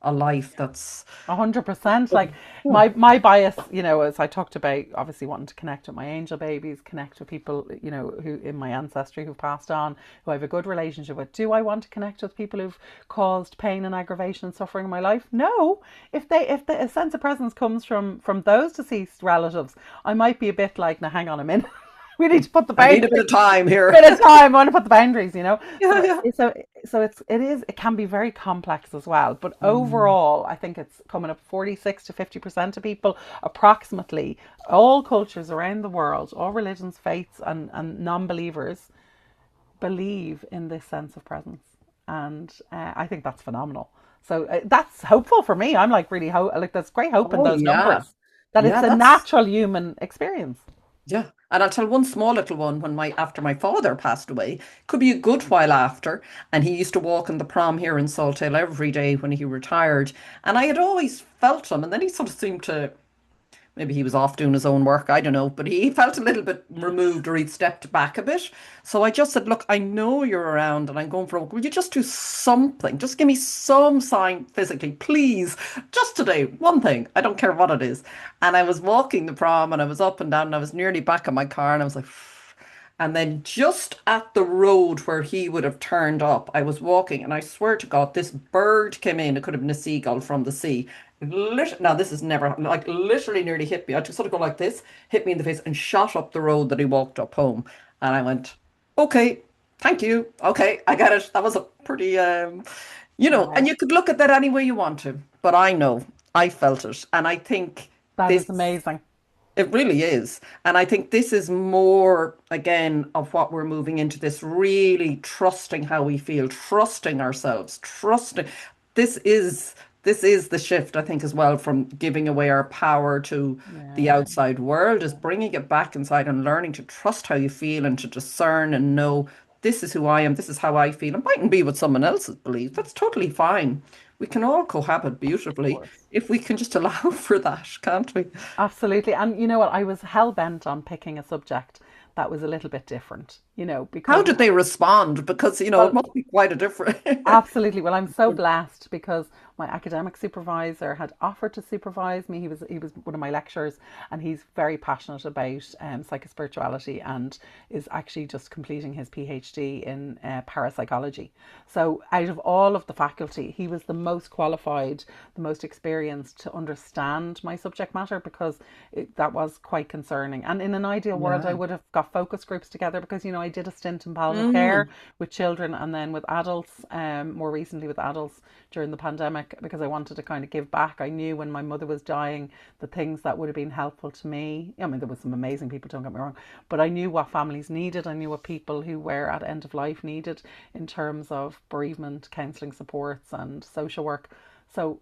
a life that's 100%. Like my bias, as I talked about, obviously wanting to connect with my angel babies, connect with people, who in my ancestry who've passed on, who I have a good relationship with. Do I want to connect with people who've caused pain and aggravation and suffering in my life? No. If the a sense of presence comes from those deceased relatives, I might be a bit like, now hang on a minute. We need to put the I need a bit boundaries. of time here. Bit of time. I want to put the boundaries. Yeah, So yeah. so it can be very complex as well. But Mm. overall, I think it's coming up 46 to 50% of people, approximately, all cultures around the world, all religions, faiths, and non-believers believe in this sense of presence, and I think that's phenomenal. So that's hopeful for me. I'm like really like there's great hope in Oh those yeah. numbers that it's Yeah, a that's natural human experience. yeah. And I'll tell one small little one when my after my father passed away, could be a good while after, and he used to walk in the prom here in Saltail every day when he retired. And I had always felt him, and then he sort of seemed to maybe he was off doing his own work, I don't know, but he felt a little bit removed or he'd stepped back a bit. So I just said, look, I know you're around and I'm going for a walk. Will you just do something? Just give me some sign physically, please. Just today, one thing. I don't care what it is. And I was walking the prom and I was up and down and I was nearly back in my car and I was like, and then just at the road where he would have turned up, I was walking, and I swear to God, this bird came in. It could have been a seagull from the sea. Now, this has never happened. Like, literally nearly hit me. I just sort of go like this, hit me in the face, and shot up the road that he walked up home. And I went, okay, thank you. Okay, I get it. That was a pretty, and Wow, you could look at that any way you want to. But I know, I felt it. And I think that this is amazing. It really is. And I think this is more, again, of what we're moving into this really trusting how we feel, trusting ourselves, trusting. This is this is the shift, I think, as well from giving away our power to the Yeah. outside world, is bringing it back inside and learning to trust how you feel and to discern and know this is who I am, this is how I feel. It mightn't be what someone else's believes. That's totally fine. We can all cohabit Of beautifully course. if we can just allow for that, can't we? Absolutely. And you know what? I was hell bent on picking a subject that was a little bit different, How because, did they respond? Because, it well, must be quite a different. absolutely. Well, I'm so blessed because my academic supervisor had offered to supervise me. He was one of my lecturers, and he's very passionate about psychospirituality, and is actually just completing his PhD in parapsychology. So, out of all of the faculty, he was the most qualified, the most experienced to understand my subject matter, because that was quite concerning. And in an ideal world, I Yeah. would have got focus groups together because I did a stint in palliative care Mm. with children, and then with adults, more recently with adults during the pandemic, because I wanted to kind of give back. I knew when my mother was dying, the things that would have been helpful to me. I mean, there was some amazing people, don't get me wrong, but I knew what families needed. I knew what people who were at end of life needed in terms of bereavement, counselling supports, and social work. So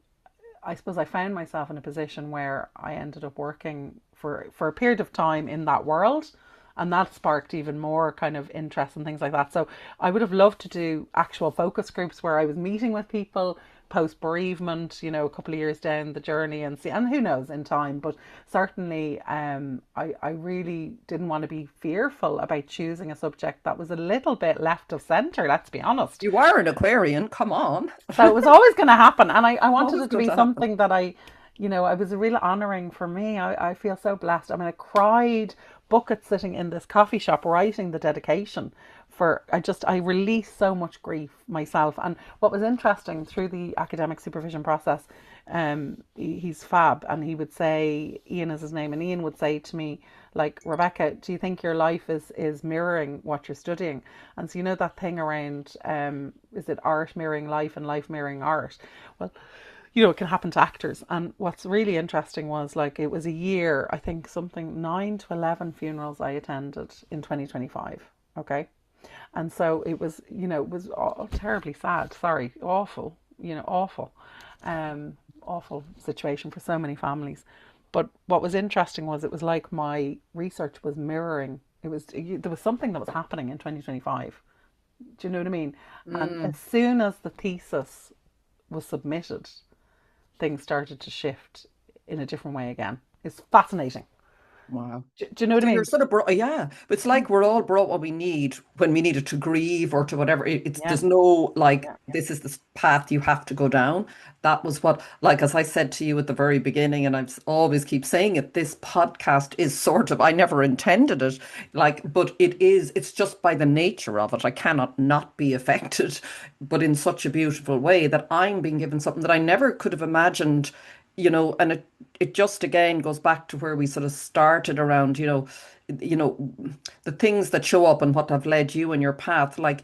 I suppose I found myself in a position where I ended up working for a period of time in that world, and that sparked even more kind of interest and things like that. So I would have loved to do actual focus groups where I was meeting with people post bereavement, a couple of years down the journey, and see, and who knows in time. But certainly, I really didn't want to be fearful about choosing a subject that was a little bit left of center. Let's be honest. You are an Aquarian, come on. So it was always going to happen. And I wanted Always it to going be to happen. something that I was a real honoring for me. I feel so blessed. I mean, I cried buckets sitting in this coffee shop writing the dedication for, I released so much grief myself. And what was interesting through the academic supervision process, he's fab, and he would say, Ian is his name, and Ian would say to me, like, Rebecca, do you think your life is mirroring what you're studying? And so, that thing around, is it art mirroring life and life mirroring art? Well, it can happen to actors. And what's really interesting was, like, it was a year, I think something 9 to 11 funerals I attended in 2025. Okay. And so it was terribly sad. Sorry, awful, awful, awful situation for so many families. But what was interesting was it was like my research was mirroring. There was something that was happening in 2025. Do you know what I mean? And as Mm, soon as the thesis was submitted, things started to shift in a different way again. It's fascinating. wow. Do you know what I So you're mean? sort of brought, yeah. It's like we're all brought what we need when we needed to grieve or to whatever. It's Yeah, there's no like yeah, this is the path you have to go down. That was what, like as I said to you at the very beginning, and I've always keep saying it. This podcast is sort of I never intended it, like, but it is. It's just by the nature of it. I cannot not be affected, but in such a beautiful way that I'm being given something that I never could have imagined. And it just again goes back to where we sort of started around, you know, the things that show up and what have led you in your path, like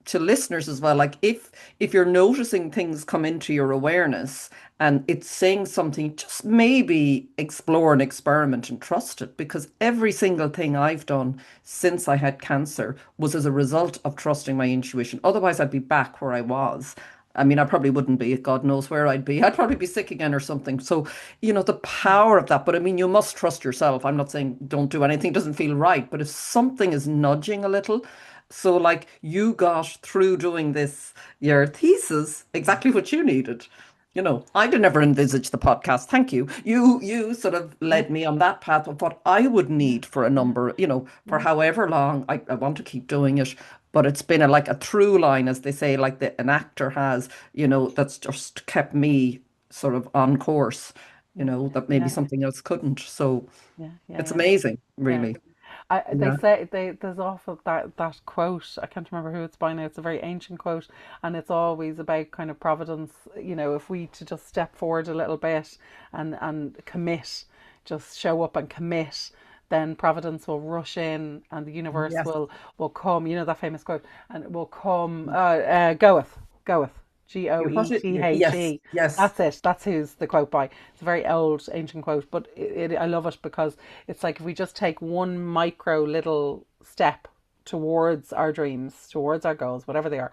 to listeners as well. Like if you're noticing things come into your awareness and it's saying something, just maybe explore and experiment and trust it because every single thing I've done since I had cancer was as a result of trusting my intuition. Otherwise, I'd be back where I was. I mean, I probably wouldn't be. God knows where I'd be. I'd probably be sick again or something. So, the power of that. But I mean, you must trust yourself. I'm not saying don't do anything, it doesn't feel right. But if something is nudging a little, so like you got through doing this, your thesis, exactly what you needed. I did never envisage the podcast. Thank you. You sort of yeah, led me on that path of what I would yeah, need for a yeah, number, for yeah, however long I want to keep doing it. But it's been like a through line, as they say, like an actor has, that's just kept me sort of on course, yeah, that maybe yeah, something else couldn't. So yeah, yeah, it's yeah, amazing, yeah. really. They Yeah. say there's also that quote. I can't remember who it's by now. It's a very ancient quote, and it's always about kind of providence. If we to just step forward a little bit and commit, just show up and commit, then providence will rush in, and the universe Yes. will come. You know that famous quote, and it will come. Goeth, goeth. You put it, yes, Goethe. yes, That's it. That's who's the quote by. It's a very old, ancient quote, but I love it because it's like if we just take one micro little step towards our dreams, towards our goals, whatever they are,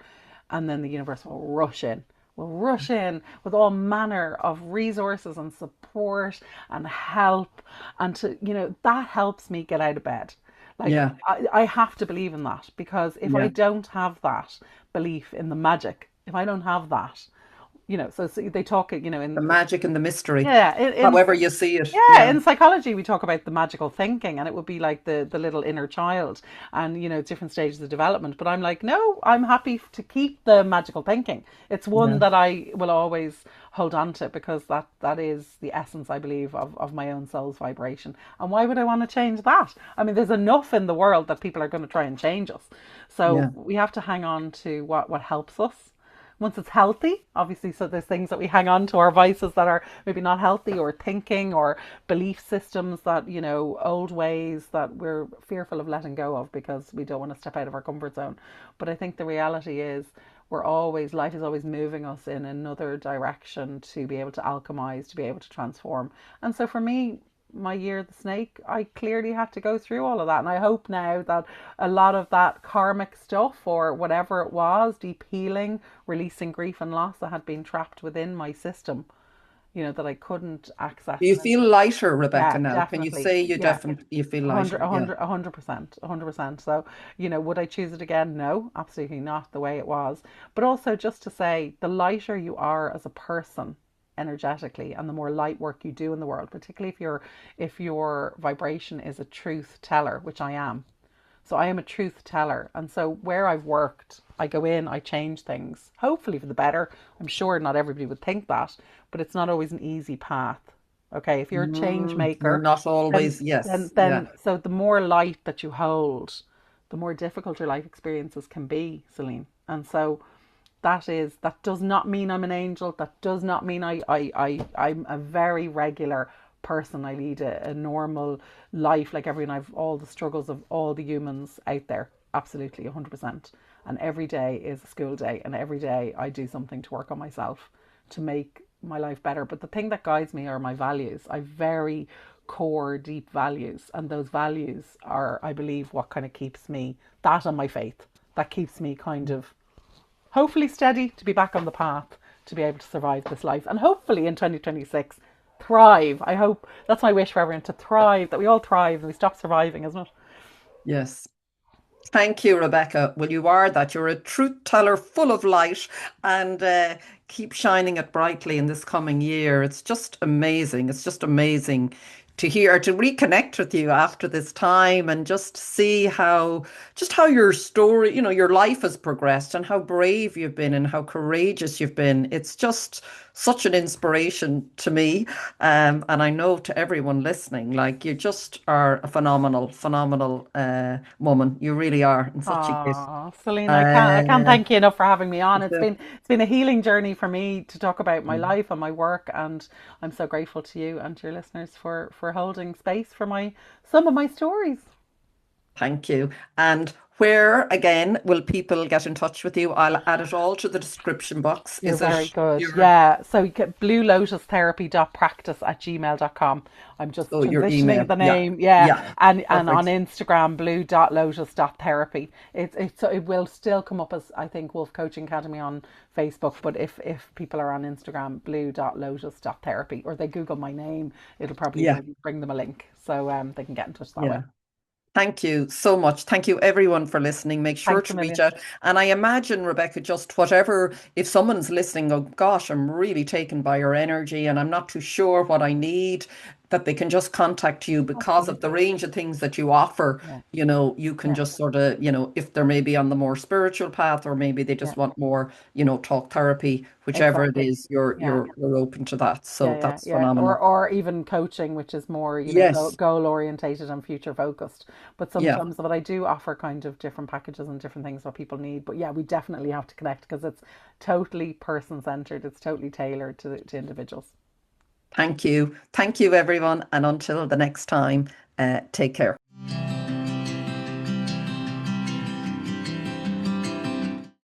and then the universe will rush in. Will rush in with all manner of resources and support and help, and that helps me get out of bed. Like yeah, I have to believe in that, because if I yeah. don't have that belief in the magic, if I don't have that, so they talk, The magic and the mystery, yeah, however you see it. yeah, Yeah, in psychology, we talk about the magical thinking, and it would be like the little inner child, and different stages of development. But I'm like, no, I'm happy to keep the magical thinking. It's one yeah. that I will always hold on to, because that is the essence, I believe, of my own soul's vibration. And why would I want to change that? I mean, there's enough in the world that people are going to try and change us. So Yeah. we have to hang on to what helps us once it's healthy, obviously. So there's things that we hang on to, our vices that are maybe not healthy, or thinking or belief systems that, old ways that we're fearful of letting go of because we don't want to step out of our comfort zone. But I think the reality is life is always moving us in another direction to be able to alchemize, to be able to transform. And so for me, my year of the snake, I clearly had to go through all of that. And I hope now that a lot of that karmic stuff, or whatever it was, deep healing, releasing grief and loss that had been trapped within my system, that I couldn't Do access. you feel lighter, Rebecca, Yeah, now? Can you definitely. say you Yeah. definitely you feel A hundred, lighter? a Yeah. hundred, 100%, 100%. So, would I choose it again? No, absolutely not the way it was. But also, just to say, the lighter you are as a person energetically, and the more light work you do in the world, particularly if your vibration is a truth teller, which I am. So I am a truth teller. And so where I've worked, I go in, I change things, hopefully for the better. I'm sure not everybody would think that, but it's not always an easy path. Okay, if you're a change You're maker, not then always, then yes, yeah. then so the more light that you hold, the more difficult your life experiences can be, Celine. And so that does not mean I'm an angel. That does not mean I'm a very regular person. I lead a normal life like everyone. I've all the struggles of all the humans out there. Absolutely, 100%. And every day is a school day, and every day I do something to work on myself to make my life better. But the thing that guides me are my values. I have very core, deep values, and those values are, I believe, what kind of keeps me, that and my faith, that keeps me kind of hopefully steady to be back on the path to be able to survive this life, and hopefully in 2026 thrive. I hope that's my wish for everyone, to thrive, that we all thrive and we stop surviving, isn't it? Yes. Thank you, Rebecca. Well, you are that. You're a truth teller full of light, and keep shining it brightly in this coming year. It's just amazing. It's just amazing to hear, to reconnect with you after this time, and just see how your story, your life has progressed, and how brave you've been and how courageous you've been. It's just such an inspiration to me. And I know to everyone listening, like, you just are a phenomenal, phenomenal woman. You really are, and such a gift. Ah, Celine, I can't Uh, thank you enough for having me on. It's so been it's been a healing journey for me to talk about my mm, life and my work, and I'm so grateful to you and to your listeners for holding space for my some of my stories. thank you. And where again will people get in touch with you? I'll add it all to the description box. You're Is it very good. your Yeah. So you get bluelotustherapy.practice@gmail.com. I'm just your transitioning email? the Yeah, name. Yeah. yeah, And on perfect. Instagram, blue.lotus.therapy. So it will still come up as, I think, Wolf Coaching Academy on Facebook. But if people are on Instagram, blue.lotus.therapy, or they Google my name, it'll probably Yeah, bring them a link. So they can get in touch that way. yeah. Thank you so much. Thank you, everyone, for listening. Make sure Thanks a to reach million. out. And I imagine, Rebecca, just whatever, if someone's listening, oh gosh, I'm really taken by your energy and I'm not too sure what I need, that they can just contact you because of the Absolutely. range of things that you offer. Yeah. You can Yeah. just sort of, if they're maybe on the more spiritual path, or maybe they Yeah. just want more, talk therapy, whichever it Exactly. is, you're Yeah. you're you're open to that. Yeah, So yeah, that's yeah. Or phenomenal. even coaching, which is more, Yes. goal orientated and future focused. But Yeah. sometimes, but I do offer kind of different packages and different things what people need. But yeah, we definitely have to connect, because it's totally person centered. It's totally tailored to individuals. Thank you. Thank you, everyone. And until the next time, take care.